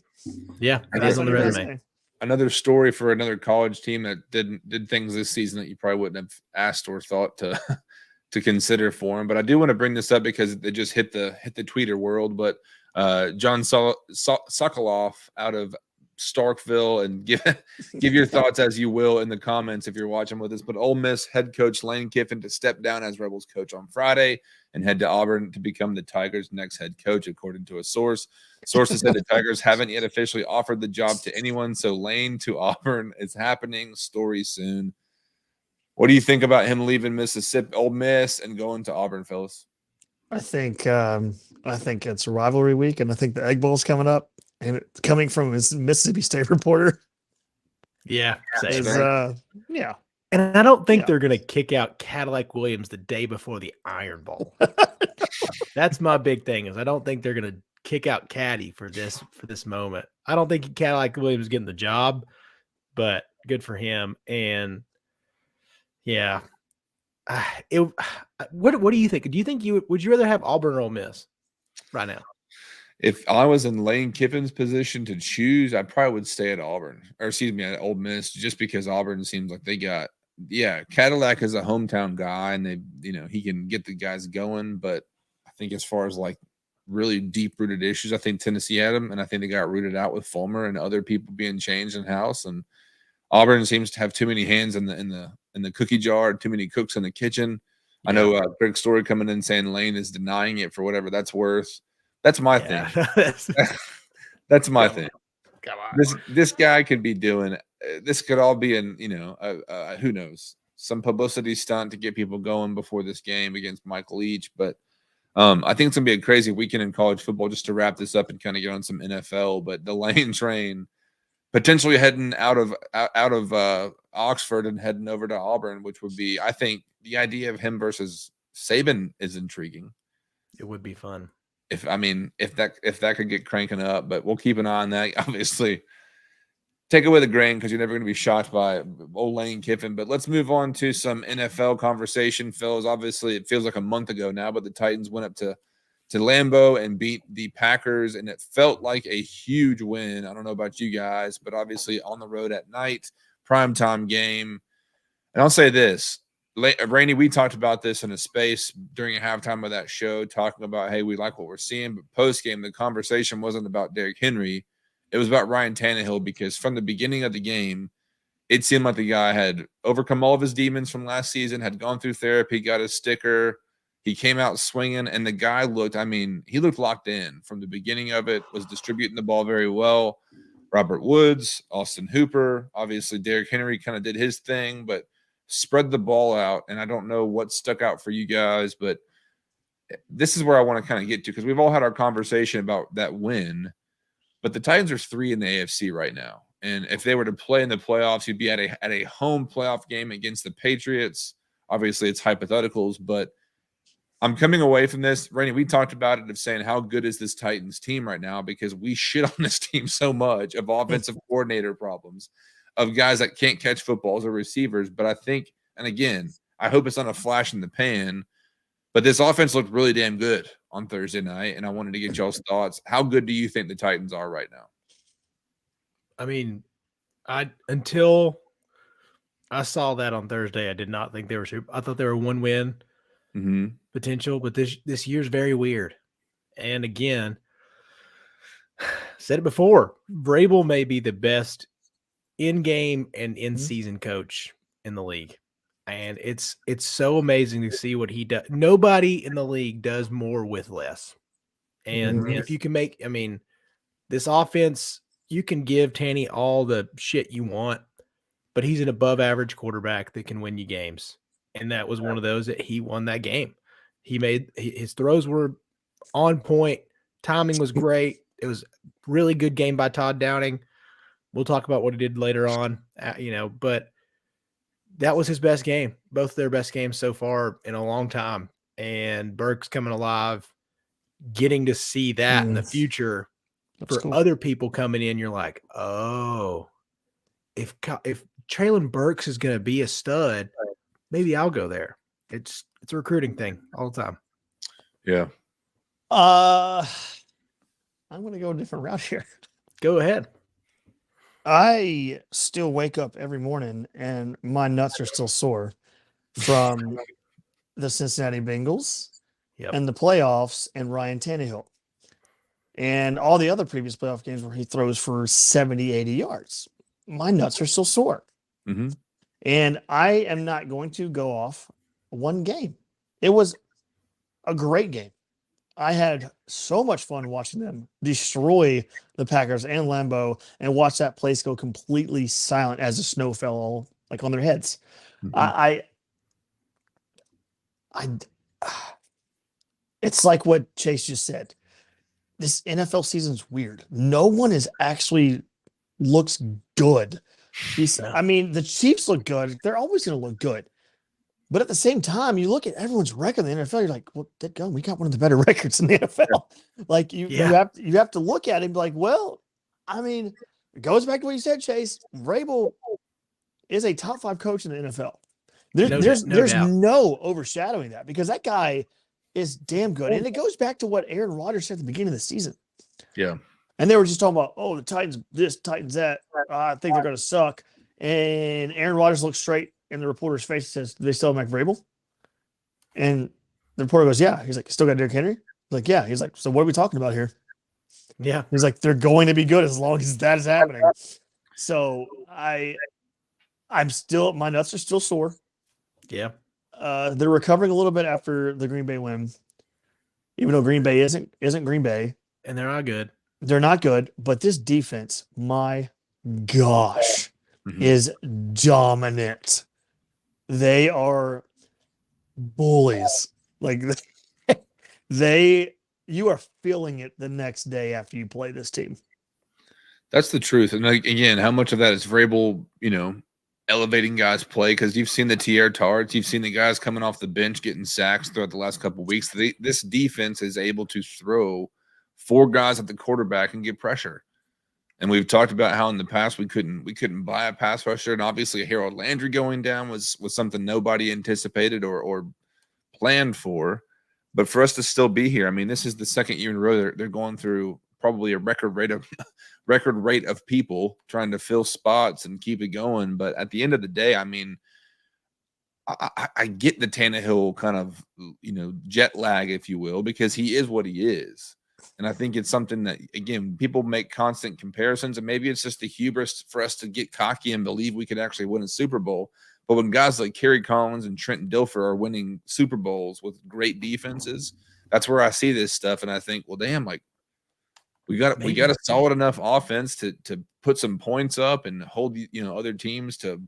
Yeah, it is on the resume. Another story for another college team that did things this season that you probably wouldn't have asked or thought to consider for him. But I do want to bring this up because it just hit the tweeter world. But John Sokoloff out of Starkville, and give your thoughts as you will in the comments if you're watching with us. But Ole Miss head coach Lane Kiffin to step down as Rebels coach on Friday and head to Auburn to become the Tigers' next head coach, according to a source. Sources said the Tigers haven't yet officially offered the job to anyone, so Lane to Auburn is happening. Story soon. What do you think about him leaving Ole Miss and going to Auburn, fellas? I think it's rivalry week, and I think the Egg Bowl's coming up, and coming from his Mississippi State reporter. Yeah, same. Is, yeah. And I don't think Yeah. they're going to kick out Cadillac Williams the day before the Iron Bowl. That's my big thing is I don't think they're going to kick out Caddy for this moment. I don't think Cadillac Williams is getting the job, but good for him. And yeah, what do you think? Do you think would you rather have Auburn or Ole Miss right now? If I was in Lane Kiffin's position to choose, I probably would stay at Auburn, or excuse me, at Ole Miss, just because Auburn seems like they got, Cadillac is a hometown guy, and they, he can get the guys going. But I think as far as like really deep rooted issues, I think Tennessee had them, and I think they got rooted out with Fulmer and other people being changed in house. And Auburn seems to have too many hands in the cookie jar, too many cooks in the kitchen. Yeah. I know Greg Story coming in saying Lane is denying it for whatever that's worth. That's my thing. That's my thing. Come on. This guy could be doing this. Could all be in who knows, some publicity stunt to get people going before this game against Michael Leach. But I think it's gonna be a crazy weekend in college football. Just to wrap this up and kind of get on some NFL, but the Lane train potentially heading out of Oxford and heading over to Auburn, which would be, I think, the idea of him versus Saban is intriguing. It would be fun. If that could get cranking up, but we'll keep an eye on that. Obviously, take it with a grain because you're never going to be shocked by old Lane Kiffin. But let's move on to some NFL conversation, Phils. Obviously, it feels like a month ago now, but the Titans went up to Lambeau and beat the Packers, and it felt like a huge win. I don't know about you guys, but obviously on the road at night, primetime game. And I'll say this. Rainey, we talked about this in a space during a halftime of that show, talking about, hey, we like what we're seeing. But post-game, the conversation wasn't about Derrick Henry. It was about Ryan Tannehill, because from the beginning of the game, it seemed like the guy had overcome all of his demons from last season, had gone through therapy, got his sticker. He came out swinging, and the guy looked locked in from the beginning of it, was distributing the ball very well. Robert Woods, Austin Hooper, obviously Derrick Henry kind of did his thing, but spread the ball out. And I don't know what stuck out for you guys, but this is where I want to kind of get to, because we've all had our conversation about that win, but the Titans are 3 in the AFC right now. And if they were to play in the playoffs, you'd be at a home playoff game against the Patriots. Obviously, it's hypotheticals, but I'm coming away from this. Rainey, we talked about it, of saying how good is this Titans team right now, because we shit on this team so much of offensive coordinator problems, of guys that can't catch footballs or receivers. But I think, and again, I hope it's not a flash in the pan, but this offense looked really damn good on Thursday night, and I wanted to get y'all's thoughts. How good do you think the Titans are right now? I mean, until I saw that on Thursday, I did not think they were super. I thought they were one win potential, but this year's very weird. And again, said it before, Vrabel may be the best in-game and in-season coach in the league. And it's so amazing to see what he does. Nobody in the league does more with less. And if you can make, I mean, this offense, you can give Tanny all the shit you want, but he's an above average quarterback that can win you games. And that was one of those that he won that game. His throws were on point. Timing was great. It was a really good game by Todd Downing. We'll talk about what he did later on, but that was his best game. Both their best games so far in a long time. And Burke's coming alive, getting to see that in the future. That's for other people coming in. You're like, oh, if Traylon Burks is going to be a stud, maybe I'll go there. It's a recruiting thing all the time. Yeah. I'm going to go a different route here. Go ahead. I still wake up every morning and my nuts are still sore from the Cincinnati Bengals and the playoffs and Ryan Tannehill and all the other previous playoff games where he throws for 70, 80 yards. My nuts are still sore. And I am not going to go off one game. It was a great game. I had so much fun watching them destroy the Packers and Lambeau and watch that place go completely silent as the snow fell all like on their heads. It's like what Chase just said. This NFL season is weird. No one is actually looks good I mean, the Chiefs look good. They're always going to look good. But at the same time, you look at everyone's record in the NFL, you're like, well, we got one of the better records in the NFL. Like you have to look at it and be like, well, I mean, it goes back to what you said, Chase. Vrabel is a top 5 coach in the NFL. There's no overshadowing that because that guy is damn good. And it goes back to what Aaron Rodgers said at the beginning of the season. Yeah. And they were just talking about, oh, the Titans this, Titans that. I think they're going to suck. And Aaron Rodgers looks straight in the reporter's face and says, do they still have Mike Vrabel? And the reporter goes, yeah. He's like, still got Derrick Henry? He's like, yeah. He's like, so what are we talking about here? Yeah. He's like, they're going to be good as long as that is happening. So I'm still, my nuts are still sore. Yeah. They're recovering a little bit after the Green Bay win, even though Green Bay isn't Green Bay. And they're not good. They're not good, but this defense, my gosh, is dominant. They are bullies. Like you are feeling it the next day after you play this team. That's the truth. And like, again, how much of that is Vrabel, elevating guys' play? Because you've seen the Tier Tards, you've seen the guys coming off the bench getting sacks throughout the last couple of weeks. This defense is able to throw 4 guys at the quarterback and get pressure. And we've talked about how in the past we couldn't buy a pass rusher, and obviously Harold Landry going down was something nobody anticipated or planned for. But for us to still be here, I mean, this is the second year in a row they're going through probably a record rate of people trying to fill spots and keep it going. But at the end of the day, I mean, I get the Tannehill kind of jet lag, if you will, because he is what he is. And I think it's something that, again, people make constant comparisons, and maybe it's just the hubris for us to get cocky and believe we could actually win a Super Bowl. But when guys like Kerry Collins and Trent Dilfer are winning Super Bowls with great defenses, that's where I see this stuff. And I think, well, damn, like we got a solid enough offense to put some points up and hold other teams to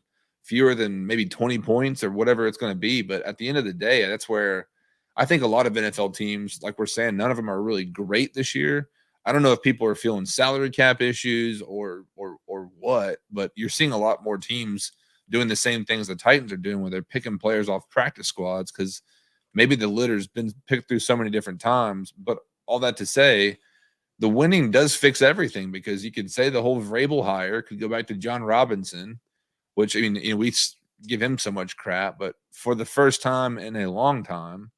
fewer than maybe 20 points or whatever it's going to be. But at the end of the day, that's where I think a lot of NFL teams, like we're saying, none of them are really great this year. I don't know if people are feeling salary cap issues or what, but you're seeing a lot more teams doing the same things the Titans are doing, where they're picking players off practice squads because maybe the litter's been picked through so many different times. But all that to say, the winning does fix everything, because you could say the whole Vrabel hire could go back to John Robinson, which, I mean, we give him so much crap, but for the first time in a long time,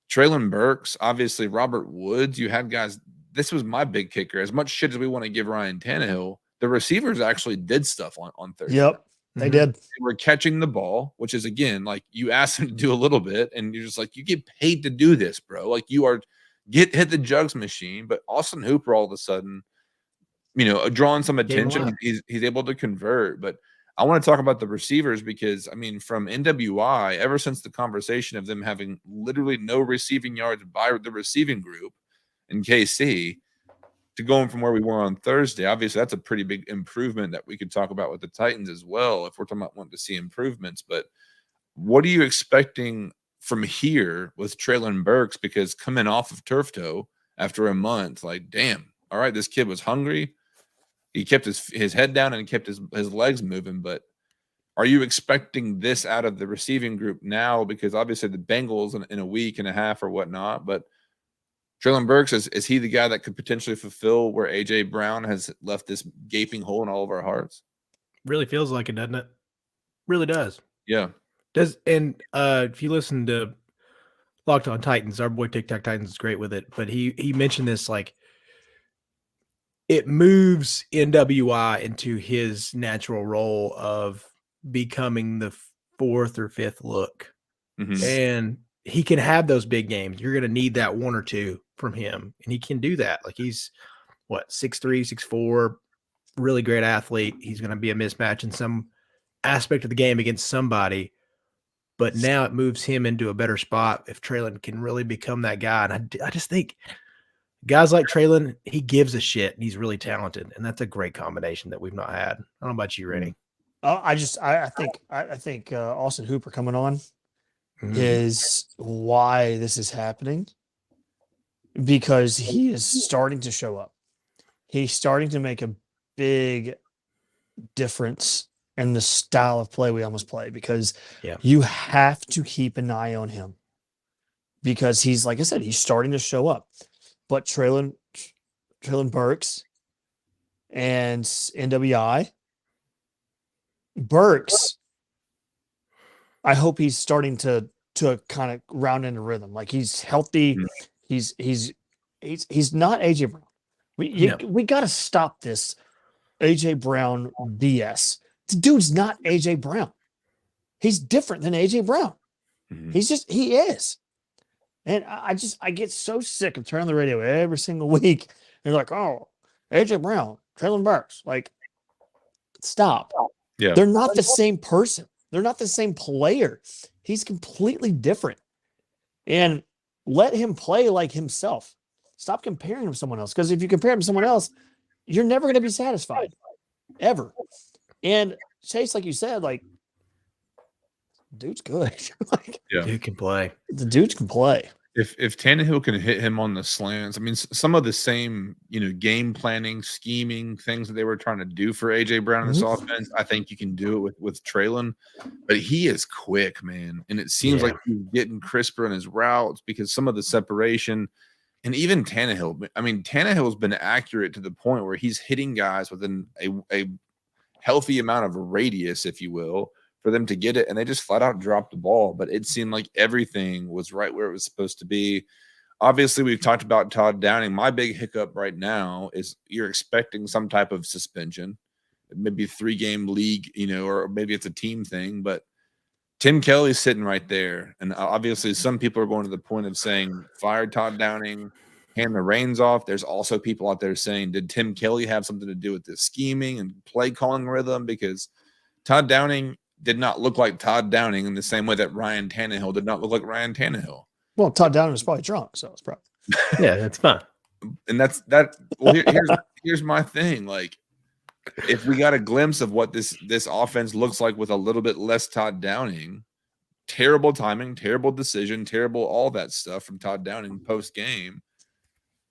Treylon Burks, obviously Robert Woods, you had guys. This was my big kicker. As much shit as we want to give Ryan Tannehill, the receivers actually did stuff on Thursday. Yep, they did. They were catching the ball, which is, again, like you ask them to do a little bit, and you're just like, you get paid to do this, bro. Like you are hit the jugs machine. But Austin Hooper, all of a sudden, drawing some attention, he's able to convert. But I want to talk about the receivers because, I mean, from NWI, ever since the conversation of them having literally no receiving yards by the receiving group in KC to going from where we were on Thursday, obviously that's a pretty big improvement that we could talk about with the Titans as well if we're talking about wanting to see improvements. But what are you expecting from here with Treylon Burks? Because coming off of turf toe after a month, like, damn, all right, this kid was hungry. He kept his head down and kept his legs moving. But are you expecting this out of the receiving group now? Because obviously the Bengals in a week and a half or whatnot. But Treylon Burks, is he the guy that could potentially fulfill where A.J. Brown has left this gaping hole in all of our hearts? Really feels like it, doesn't it? Really does. Yeah. And if you listen to Locked On Titans, our boy TikTok Titans is great with it. But he mentioned this, like, it moves NWI into his natural role of becoming the 4th or 5th look. Mm-hmm. And he can have those big games. You're going to need that 1 or 2 from him. And he can do that. Like, he's 6'3", 6'4", really great athlete. He's going to be a mismatch in some aspect of the game against somebody. But now it moves him into a better spot if Treylon can really become that guy. And I just think guys like Treylon, he gives a shit, and he's really talented, and that's a great combination that we've not had. I don't know about you, Rennie. I think Austin Hooper coming on is why this is happening, because he is starting to show up. He's starting to make a big difference in the style of play we almost play, because Yeah. you have to keep an eye on him, because he's, like I said, he's starting to show up. But Traylon Burks and NWI, Burks, I hope he's starting to kind of round into rhythm. Like, he's healthy. Mhm. He's not AJ Brown. We got to stop this AJ Brown BS. The dude's not AJ Brown. He's different than AJ Brown. Mhm. He is. And I get so sick of turning the radio every single week. And like, oh, AJ Brown, Traylon Burks. Like, stop. Yeah. They're not the same person. They're not the same player. He's completely different. And let him play like himself. Stop comparing him to someone else. Because if you compare him to someone else, you're never going to be satisfied. Ever. And Chase, like you said, like, dude's good. Like, Yeah. Dude can play. the dudes can play. If Tannehill can hit him on the slants, I mean, some of the same, game planning, scheming things that they were trying to do for AJ Brown in this offense, I think you can do it with Traylon. But he is quick, man, and it seems like he's getting crisper in his routes because some of the separation, and even Tannehill. I mean, Tannehill's been accurate to the point where he's hitting guys within a healthy amount of radius, if you will, for them to get it, and they just flat out dropped the ball. But it seemed like everything was right where it was supposed to be. Obviously, we've talked about Todd Downing. My big hiccup right now is you're expecting some type of suspension, maybe 3-game league, or maybe it's a team thing. But Tim Kelly's sitting right there, and obviously some people are going to the point of saying fire Todd Downing, hand the reins off. There's also people out there saying, did Tim Kelly have something to do with this scheming and play calling rhythm? Because Todd Downing did not look like Todd Downing in the same way that Ryan Tannehill did not look like Ryan Tannehill. Well, Todd Downing was probably drunk, so it's probably. Yeah, that's fine. And that's that. Well, here's my thing. Like, if we got a glimpse of what this offense looks like with a little bit less Todd Downing, terrible timing, terrible decision, terrible all that stuff from Todd Downing post game.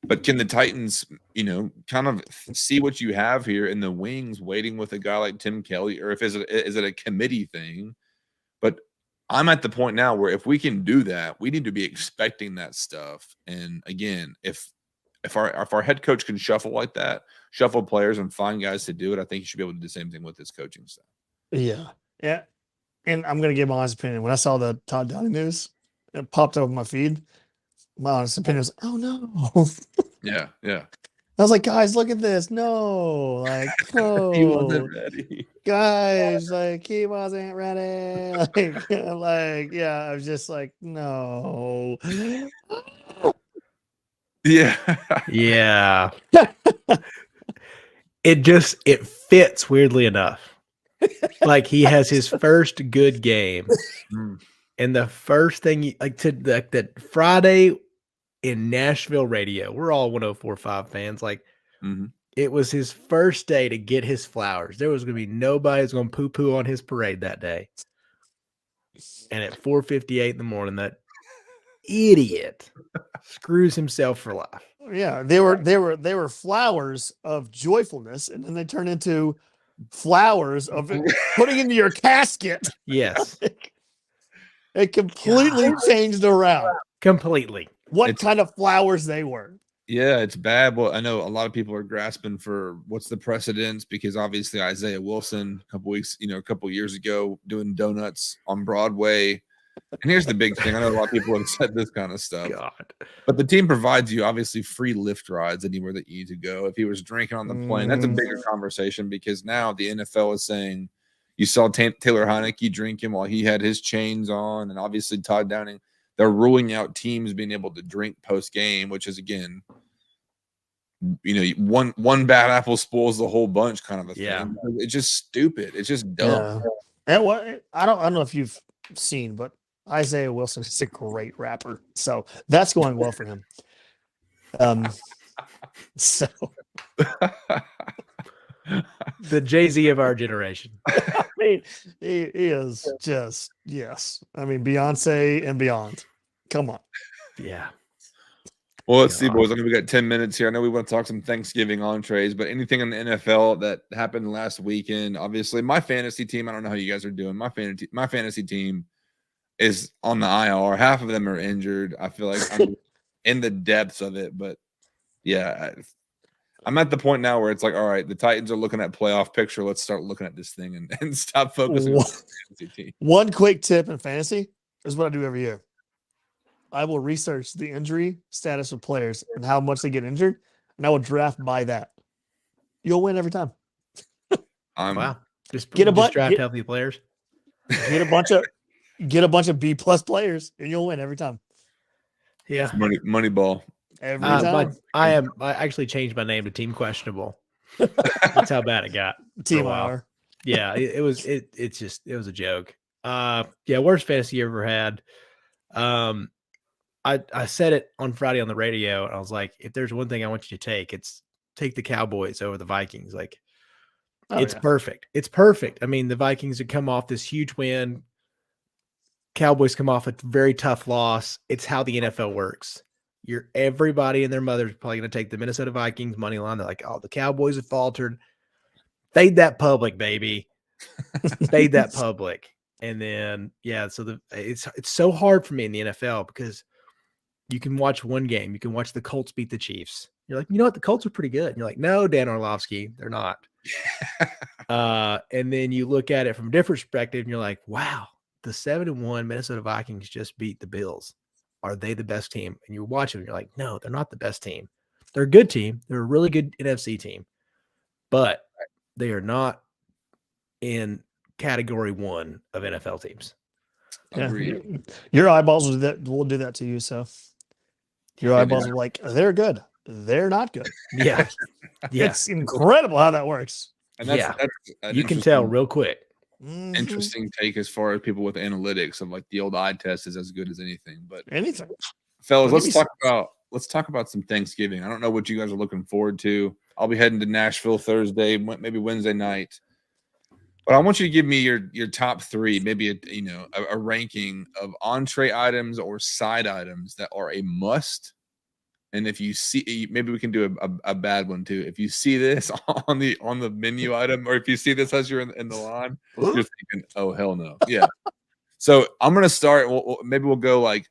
But can the Titans, kind of see what you have here in the wings, waiting with a guy like Tim Kelly, or is it a committee thing? But I'm at the point now where if we can do that, we need to be expecting that stuff. And again, if our head coach can shuffle like that, shuffle players and find guys to do it, I think he should be able to do the same thing with his coaching staff. Yeah. And I'm gonna give my honest opinion. When I saw the Todd Downing news, it popped up on my feed. My honest opinion was, oh no. Yeah. I was like, guys, look at this. No, like, no. He wasn't ready. Guys, like, he wasn't ready. Like, yeah, I was just like, no. Yeah. Yeah. It fits weirdly enough. Like, he has his first good game. And the first thing, that Friday in Nashville radio, we're all 104.5 fans. Like, it was his first day to get his flowers. There was going to be nobody who's going to poo-poo on his parade that day. And at 4:58 in the morning, that idiot screws himself for life. Yeah, they were flowers of joyfulness, and then they turn into flowers of putting into your casket. Yes. It completely changed around. Completely. What kind of flowers they were. Yeah, it's bad. Well, I know a lot of people are grasping for what's the precedence, because obviously Isaiah Wilson a couple years ago doing donuts on Broadway. And here's the big thing. I know a lot of people have said this kind of stuff. God. But the team provides you obviously free lift rides anywhere that you need to go. If he was drinking on the plane, that's a bigger conversation, because now the NFL is saying you saw Taylor Heineke drinking while he had his chains on, and obviously Todd Downing. They're ruling out teams being able to drink post game, which is, again, one bad apple spoils the whole bunch kind of a thing. It's just stupid. It's just dumb. Yeah. And I don't know if you've seen, but Isaiah Wilson is a great rapper, so that's going well for him. So the Jay-Z of our generation. I mean, he is just, yes. I mean, Beyonce and beyond. Come on. Yeah. Well, let's see, boys. I know we got 10 minutes here. I know we want to talk some Thanksgiving entrees, but anything in the NFL that happened last weekend? Obviously, my fantasy team. I don't know how you guys are doing. My fantasy team is on the IR. Half of them are injured. I feel like I'm in the depths of it, but yeah, I'm at the point now where it's like, all right, the Titans are looking at playoff picture. Let's start looking at this thing and stop focusing on the fantasy team. One quick tip in fantasy is what I do every year. I will research the injury status of players and how much they get injured, and I will draft by that. You'll win every time. Wow. Just draft healthy players. Get a bunch of B+ players, and you'll win every time. Yeah. Money ball. Every time. I actually changed my name to Team Questionable. That's how bad it got. Team IR. Yeah, it was a joke. Worst fantasy you ever had. I said it on Friday on the radio, and I was like, if there's one thing I want you to take the Cowboys over the Vikings. Like, it's perfect. It's perfect. I mean, the Vikings had come off this huge win. Cowboys come off a very tough loss. It's how the NFL works. Everybody and their mother's probably going to take the Minnesota Vikings money line. They're like, oh, the Cowboys have faltered. Fade that public, baby. Fade that public. And then, so it's so hard for me in the NFL because you can watch one game. You can watch the Colts beat the Chiefs. You're like, you know what? The Colts are pretty good. And you're like, no, Dan Orlovsky, they're not. And then you look at it from a different perspective and you're like, wow, the 7-1 Minnesota Vikings just beat the Bills. Are they the best team? And you watch them and you're like, no, they're not the best team. They're a good team. They're a really good NFC team, but they are not in category 1 of NFL teams. Agreed. Your eyeballs will do that to you. So your eyeballs are like, they're good. They're not good. Yeah. It's incredible how that works. And that's you can tell real quick. Interesting take as far as people with analytics of like the old eye test is as good as anything. But anything, fellas, let's talk about some Thanksgiving. I don't know what you guys are looking forward to. I'll be heading to Nashville Thursday, maybe Wednesday night. But I want you to give me your top 3, maybe a ranking of entree items or side items that are a must. And if you see, maybe we can do a bad one too. If you see this on the menu item, or if you see this as you're in the line, you're thinking, "Oh hell no!" Yeah. So I'm gonna start. Maybe we'll go like,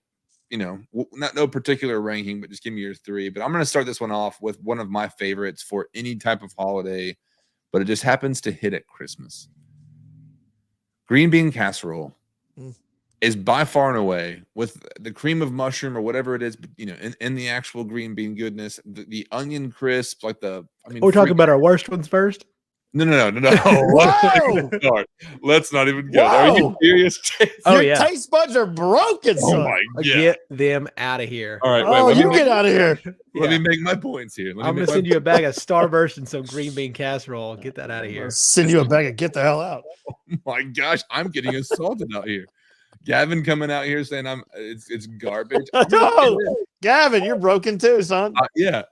no particular ranking, but just give me your 3. But I'm gonna start this one off with one of my favorites for any type of holiday, but it just happens to hit at Christmas. Green bean casserole is by far and away, with the cream of mushroom or whatever it is, in the actual green bean goodness, the onion crisp, like we're talking about our worst ones first. No. Let's not even go. Are you serious? Your taste buds are broken. Oh my God. Get them out of here. All right. You get out of here. Let me make my points here. I'm going to send you a bag of Starburst and some green bean casserole. Get that out of here. I'll send you a bag of get the hell out. Oh my gosh. I'm getting assaulted out here. Gavin coming out here saying it's garbage. No, Gavin, you're broken too, son.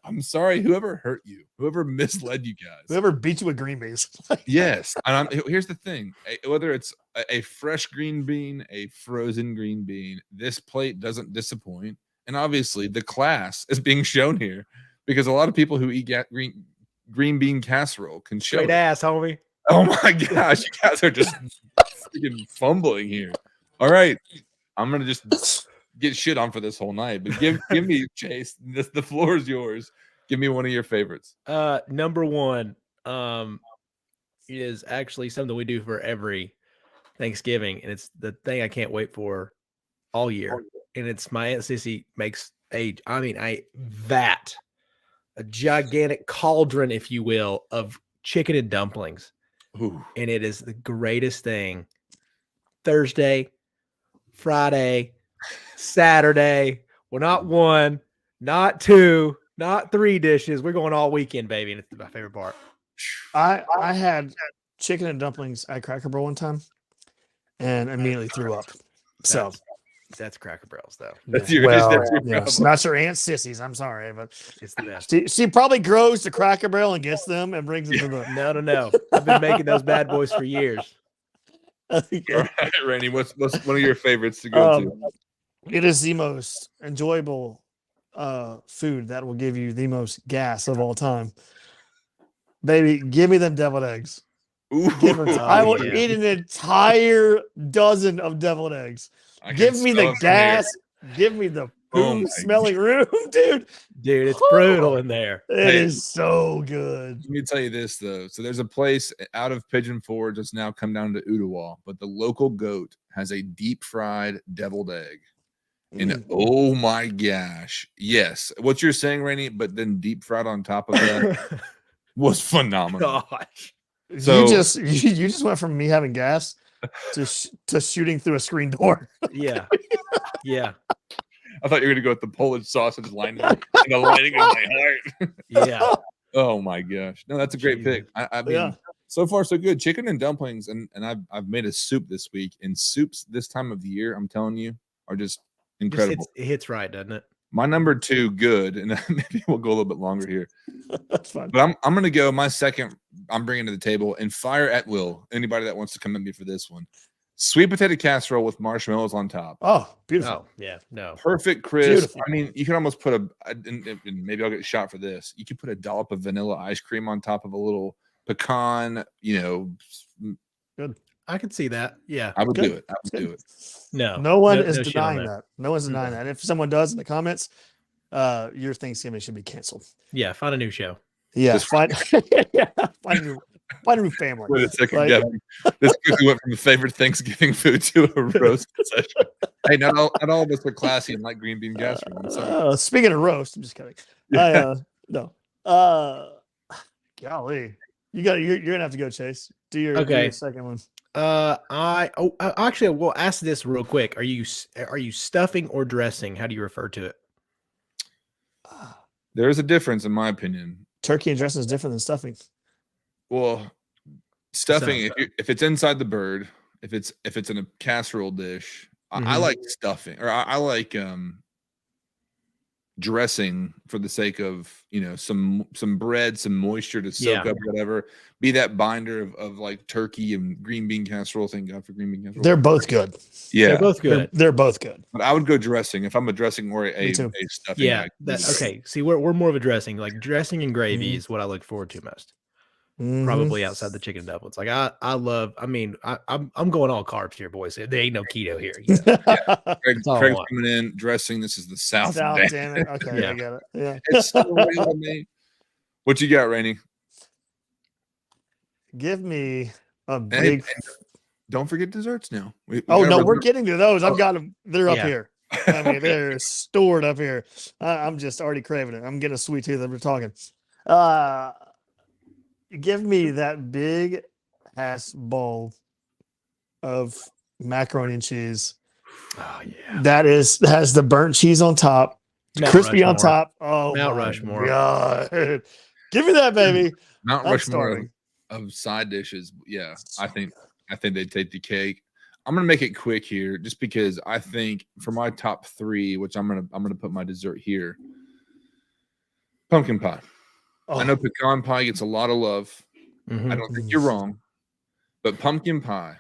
I'm sorry. Whoever hurt you, whoever misled you guys, whoever beat you with green beans. Yes, and here's the thing: whether it's a fresh green bean, a frozen green bean, this plate doesn't disappoint. And obviously, the class is being shown here because a lot of people who eat green bean casserole can show. Straight ass, homie. Oh my gosh, you guys are just freaking fumbling here. All right, I'm gonna just get shit on for this whole night. But give me, Chase. The floor is yours. Give me one of your favorites. Number 1 is actually something we do for every Thanksgiving, and it's the thing I can't wait for all year. And it's my Aunt Sissy makes a gigantic cauldron, if you will, of chicken and dumplings. Ooh. And it is the greatest thing. Thursday, Friday, Saturday. Well, not 1, not 2, not 3 dishes. We're going all weekend, baby. And it's my favorite part. I had chicken and dumplings at Cracker Barrel one time and immediately threw up. So that's Cracker Barrel's though. That's it's not your Aunt Sissy's. I'm sorry, but it's the best. She probably grows to Cracker Barrel and gets them and brings them to the. No. I've been making those bad boys for years. Okay. All right, Randy, what's one of your favorites to go to? It is the most enjoyable food that will give you the most gas of all time. Baby, give me them deviled eggs. Give them. Ooh, I will yeah. eat an entire dozen of deviled eggs. I can Give me smell the it from here. gas. Give me the Oh poo my smelling room, dude. Dude, it's brutal in there. It Hey. is so good. Let me tell you this though. So there's a place out of Pigeon Forge that's now come down to Ottawa, but the local goat has a deep fried deviled egg. And oh my gosh, yes, what you're saying, Rainey, but then deep fried on top of that was phenomenal. Gosh. So- you just went from me having gas to shooting through a screen door. Yeah. Yeah. I thought you were gonna go with the Polish sausage line and the lighting of my heart. Yeah. Oh my gosh, no, that's a great pick. I mean, Yeah. so far so good. Chicken and dumplings, and I've made a soup this week. And soups this time of the year, I'm telling you, are just incredible. It hits right, doesn't it? My number 2, good, and maybe we'll go a little bit longer here. That's fine. But I'm gonna go my second. I'm bringing to the table and fire at will. Anybody that wants to come at me for this one, sweet potato casserole with marshmallows on top. Oh, beautiful. Oh, yeah. No. Perfect, crisp. Beautiful. I mean, you can almost put and maybe I'll get shot for this. You could put a dollop of vanilla ice cream on top of a little pecan. I could see that. Yeah. I would Good. do it. I would do it. No. No one no is shit on denying there. that. No one's denying that. If someone does in the comments, your Thanksgiving should be canceled. Yeah. Find a new show. Yeah, Just- find a new family. Wait a second, Like- Gavin. This quickly went from a favorite Thanksgiving food to a roast session. Hey, not all of us are classy and like green bean casserole. I'm sorry. Speaking of roast, I'm just kidding. No. Golly, you're gonna have to go, Chase. Do your Okay. second one. Actually, we'll ask this real quick. Are you stuffing or dressing? How do you refer to it? There is a difference, in my opinion. Turkey and dressing is different than stuffing. Well, stuffing, So- if it's inside the bird, if it's in a casserole dish, I Mhm. like stuffing, or I like dressing for the sake of some bread, some moisture to soak Yeah. up whatever. Be that binder of like turkey and green bean casserole. Thank God for green bean casserole. They're both good. yeah, They're both good. They're both good. but I would go dressing if I'm a dressing or a too. stuffing. Yeah. Okay. See, we're more of a dressing. Like dressing and gravy Mhm. is what I look forward to most. Mhm. Probably outside the chicken and dumplings. Like I'm going all carbs here, boys. There ain't no keto here. You know? Craig's all I want. coming in dressing. This is the South. South, Day. damn it. Okay, Yeah. I get it. Yeah. It's so real to me. What you got, Rainey? Give me a And big. don't forget desserts now. We Oh gotta no, run- we're getting to those. I've got them. They're up Yeah. here. I mean, they're stored up here. I'm just already craving it. I'm getting a sweet tooth as we're talking. Give me that big ass bowl of macaroni and cheese. Oh yeah. That has the burnt cheese on top, Mount crispy on Rushmore. top. Oh, Mount my Rushmore. God. Give me that, baby. Mount I'm Rushmore starving. of side dishes. Yeah, I think they take the cake. I'm gonna make it quick here, just because I think for my top 3, which I'm gonna put my dessert here. Pumpkin pie. Oh, I know pecan pie gets a lot of love. Mhm. I don't think you're wrong, but pumpkin pie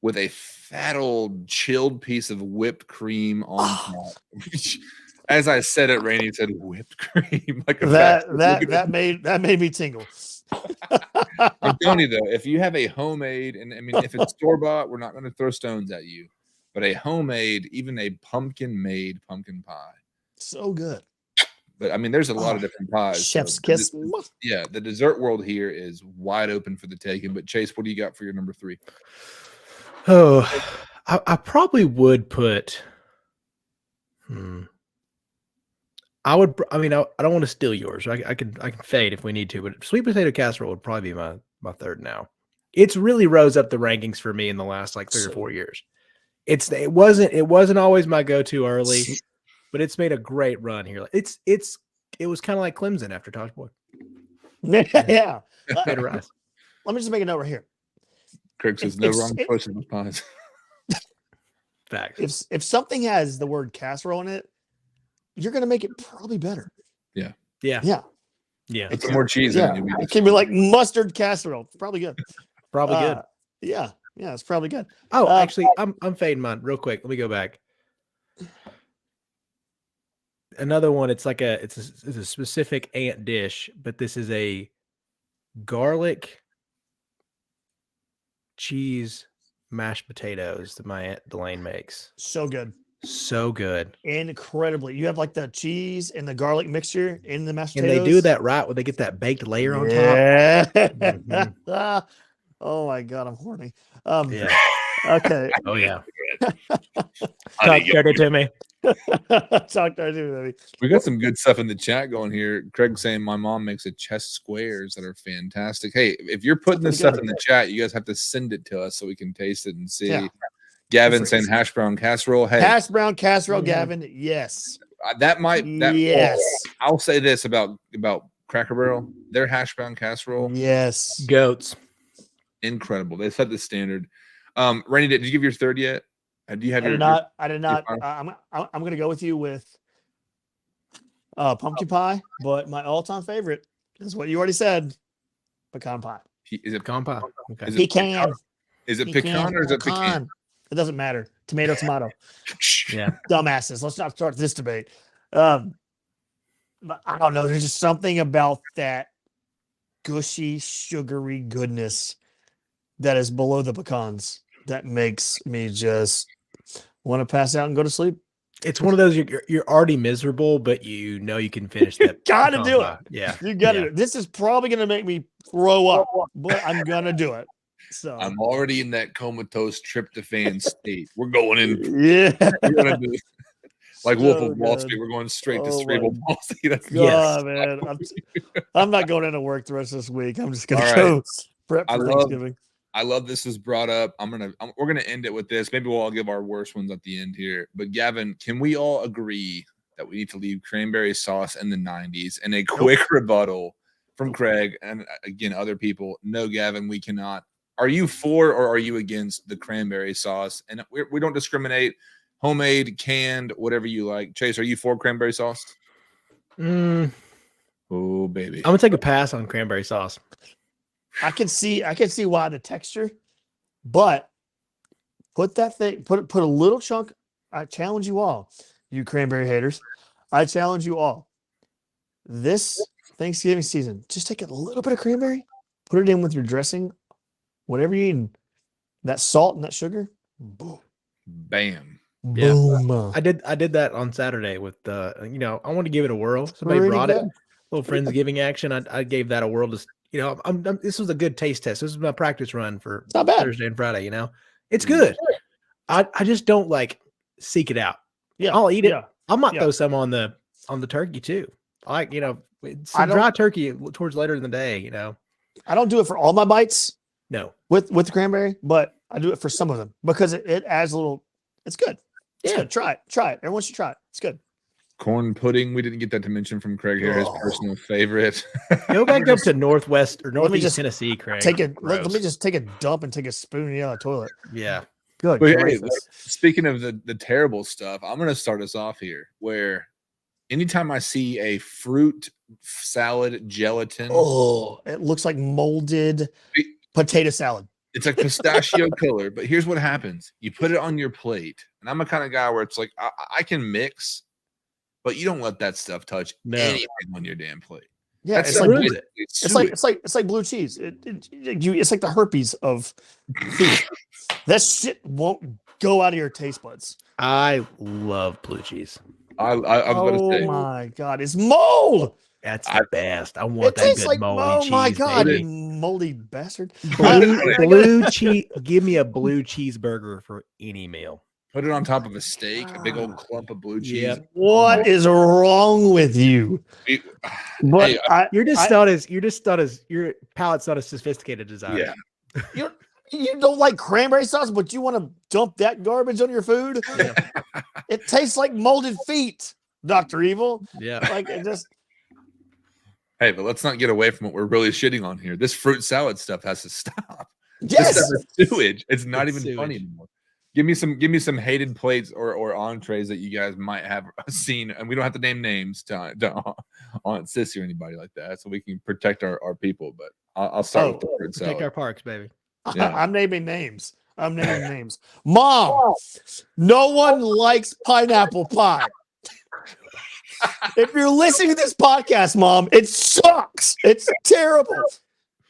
with a fat old chilled piece of whipped cream on top. As I said it, Rainey said whipped cream. Like a that made me tingle. I'm telling you though, if you have a homemade, and I mean, if it's store bought, we're not going to throw stones at you. But a homemade, even a pumpkin made pumpkin pie. So good. But I mean, there's a lot of different pies. Chef's so kiss. yeah, the dessert world here is wide open for the taking. But Chase, what do you got for your number 3? Oh, I probably would put. I would. I mean, I don't want to steal yours. I can fade if we need to, but sweet potato casserole would probably be my third now. It's really rose up the rankings for me in the last like 3 or 4 years. It wasn't always my go-to early, but it's made a great run here. It was kind of like Clemson after Tosh Boyd. Yeah. Made a rise. Let me just make a note right here. Craig says no If- wrong choices with pies. Facts. If something has the word casserole in it, you're gonna make it probably better. Yeah. Yeah. Yeah. Put some more cheese Yeah. in it. It can be like mustard casserole. Probably good. Probably good. Yeah. Yeah, it's probably good. Oh, Uh, actually, I'm fading mine real quick. Let me go back. another one. It's like it's a specific aunt dish, but this is a garlic cheese mashed potatoes that my aunt Delane makes. So good. So good. Incredibly. You have like the cheese and the garlic mixture in the mashed And potatoes. they do that right when they get that baked layer on top. Yeah. Mhm. Oh my God, I'm horny. Yeah. Okay. Oh yeah. Honey, Talk dirty to me. Talk to you, baby. we got some good stuff in the chat going here. Craig saying my mom makes a chest squares that are fantastic. Hey, if you're putting this stuff in the chat, you guys have to send it to us so we can taste it and see. Yeah. Gavin saying hash brown casserole. Hey, Hash brown casserole, Gavin. Yes. Yes. I'll say this about Cracker Barrel. Their hash brown casserole. Yes. Goats. Incredible. They set the standard. Rainey, did you give your third yet? Do you have I your? did not. I'm going to go with you with pumpkin pie, but my all-time favorite is what you already said, pecan pie. Is it Pecan pie? Okay. Is it Pecan. Is it pecan or is it pecan? It doesn't matter. Tomato. Yeah. Dumbasses. Let's not start this debate. But I don't know. There's just something about that gushy, sugary goodness that is below the pecans that makes me just want to pass out and go to sleep. It's one of those you're already miserable, but you know you can finish that. Gotta pecan do pie. it. Yeah. You gotta do it. This is probably gonna make me throw up, but I'm gonna do it. So I'm already in that comatose tryptophan state. We're going in. yeah. We're gonna do like Wolf So of Wall good. Street. We're going straight to Oh cerebral my palsy. That's God, man. I'm not going into work the rest of this week. I'm just gonna All right. go prep for I Thanksgiving. love this was brought up. We're gonna end it with this. Maybe we'll all give our worst ones at the end here. But Gavin, can we all agree that we need to leave cranberry sauce in the 90s? And a quick rebuttal from Craig and again other people. No, Gavin, we cannot. Are you for or are you against the cranberry sauce? And we don't discriminate. Homemade, canned, whatever you like. Chase, are you for cranberry sauce? Oh baby, I'm gonna take a pass on cranberry sauce. I can see why the texture, but put a little chunk. I challenge you all, you cranberry haters. I challenge you all. This Thanksgiving season, just take a little bit of cranberry, put it in with your dressing, whatever you eat. That salt and that sugar, boom, bam. Yeah. boom. I did that on Saturday with I want to give it a whirl. Somebody Pretty brought good. it. Little Friendsgiving action. I gave that a whirl. Just this was a good taste test. This was my practice run for Not bad. Thursday and Friday. It's good. I just don't like seek it out. Yeah, I'll eat it. Yeah. I might Yeah. throw some on the turkey too. I like some dry turkey towards later in the day. I don't do it for all my bites No. with the cranberry, but I do it for some of them because it adds a little. It's good. It's Yeah. good. Try it. Everyone should try it. It's good. Corn pudding. We didn't get that to mention from Craig here. His personal favorite. Go back up to northwest or northeast just Tennessee, Craig. Let me just take a dump and take a spoon out of the toilet. Yeah. Good. But hey, gracious. speaking of the terrible stuff, I'm going to start us off here where anytime I see a fruit salad gelatin, Oh, it looks like molded potato salad. it's like pistachio color. But here's what happens. You put it on your plate. And I'm a kind of guy where it's like, I can mix, but you don't let that stuff touch anything on your damn plate. Yeah, That's it's like blue cheese. It's like the herpes of food. That shit won't go out of your taste buds. I love blue cheese. I was about to say. Oh my God, it's mold. That's the best. I want that good moldy cheese. Oh my God, baby. you moldy bastard. Blue cheese. Give me a blue cheeseburger for any meal. Put it on top of a steak, a big old clump of blue cheese. Yep. What is wrong with you? But Hey, Your palate's not as sophisticated as ours. Yeah. you don't like cranberry sauce, but you want to dump that garbage on your food? Yeah. It tastes like molded feet, Dr. Evil. Yeah. Like it just. Hey, but let's not get away from what we're really shitting on here. This fruit salad stuff has to stop. Yes. This stuff is sewage. It's not It's even funny sewage. anymore. Give me some hated plates or entrees that you guys might have seen, and we don't have to name names to on Sissy or anybody like that, so we can protect our people. But I'll start with the fruit Protect salad. our parks, baby. Yeah. I'm naming names. Mom, no one likes pineapple pie. If you're listening to this podcast, Mom, it sucks. It's terrible.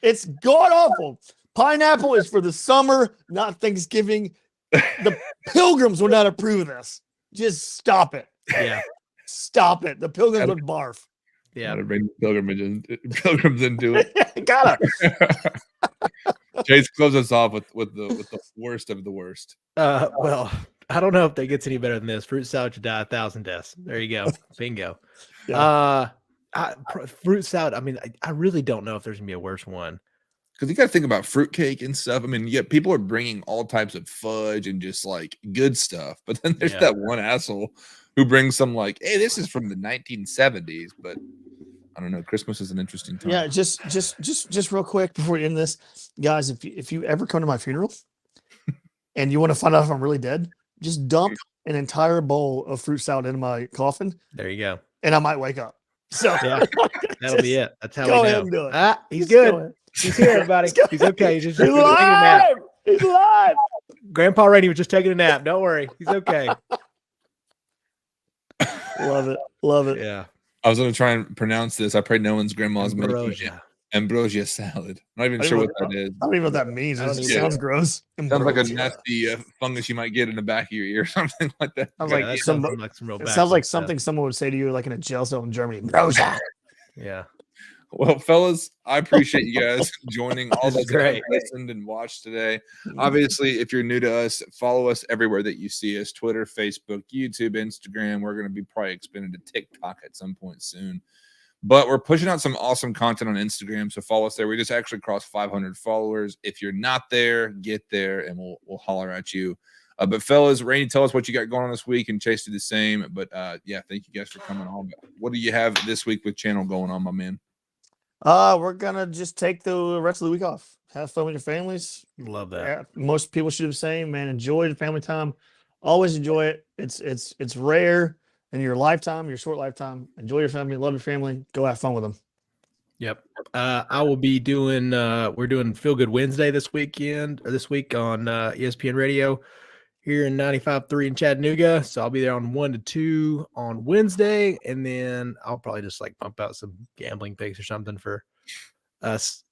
It's god awful. Pineapple is for the summer, not Thanksgiving. The Pilgrims would not approve of this. Just stop it. Yeah. Stop it. The Pilgrims would barf. Yeah. Gotta bring pilgrims into it. Gotta. Chase, close us off with the worst of the worst. Well, I don't know if that gets any better than this. Fruit salad should die 1,000 deaths. There you go. Bingo. Yeah. Fruit salad. I mean, I really don't know if there's gonna be a worse one. Because you got to think about fruitcake and stuff. I mean, yeah, people are bringing all types of fudge and just like good stuff. But then there's that one asshole who brings some like, hey, this is from the 1970s. But I don't know. Christmas is an interesting time. Yeah, just real quick before we end this, guys. If you ever come to my funeral and you want to find out if I'm really dead, just dump an entire bowl of fruit salad into my coffin. There you go. And I might wake up. So yeah, that'll be it. That's how we know. Go ahead and do it. He's good. He's here, everybody. He's okay. He's just taking a nap. He's alive. Grandpa Rainey was just taking a nap. Don't worry. He's okay. Love it. Love it. Yeah. I was going to try and pronounce this. I pray no one's grandma's ambrosia salad. I'm not even sure what that is. I don't even know what that means. It just sounds gross. Sounds like a nasty fungus you might get in the back of your ear or something like that. Sounds like something someone would say to you like in a jail cell in Germany. Ambrosia. Yeah. Well, fellas, I appreciate you guys joining all This is that great. listened and watched today. Obviously, if you're new to us, follow us everywhere that you see us: Twitter, Facebook, YouTube, Instagram. We're going to be probably expanding to TikTok at some point soon. But we're pushing out some awesome content on Instagram, so follow us there. We just actually crossed 500 followers. If you're not there, get there, and we'll holler at you. But fellas, Rainey, tell us what you got going on this week, and Chase did the same. But yeah, thank you guys for coming on. But what do you have this week with channel going on, my man? We're gonna just take the rest of the week off. Have fun with your families. Love that. Yeah, most people should have the same, man. Enjoy the family time. Always enjoy it. It's rare in your lifetime, your short lifetime. Enjoy your family, love your family, go have fun with them. Yep. I will be doing we're doing Feel Good Wednesday this week on ESPN Radio here in 95.3 in Chattanooga. So I'll be there on 1 to 2 on Wednesday, and then I'll probably just like pump out some gambling picks or something for us,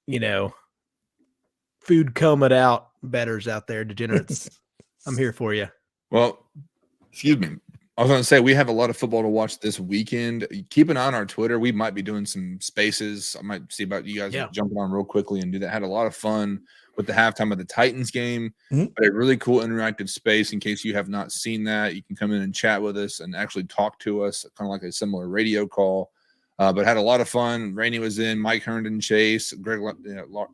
food comed out bettors out there, degenerates. I'm here for you. Well, excuse me. I was going to say, we have a lot of football to watch this weekend. Keep an eye on our Twitter. We might be doing some spaces. I might see about you guys jumping on real quickly and do that. Had a lot of fun with the halftime of the Titans game. But a really cool interactive space in case you have not seen that. You can come in and chat with us and actually talk to us, kind of like a similar radio call. But had a lot of fun. Rainey was in, Mike Herndon, Chase, Greg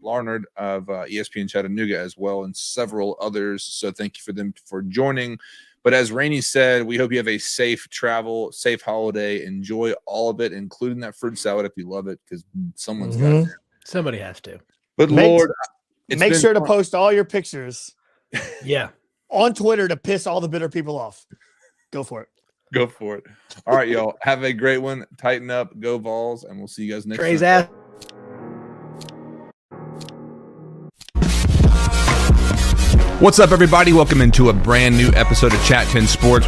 Larnard of ESPN Chattanooga as well, and several others. So thank you for them for joining. But as Rainey said, we hope you have a safe travel, safe holiday. Enjoy all of it, including that fruit salad if you love it, because someone's got to. Somebody has to. But Lord, make sure to post all your pictures. Yeah. On Twitter to piss all the bitter people off. Go for it. Go for it. All right, y'all. Have a great one. Tighten up. Go Vols. And we'll see you guys next Trey's time. ass. What's up, everybody? Welcome into a brand new episode of Chat 10 Sports.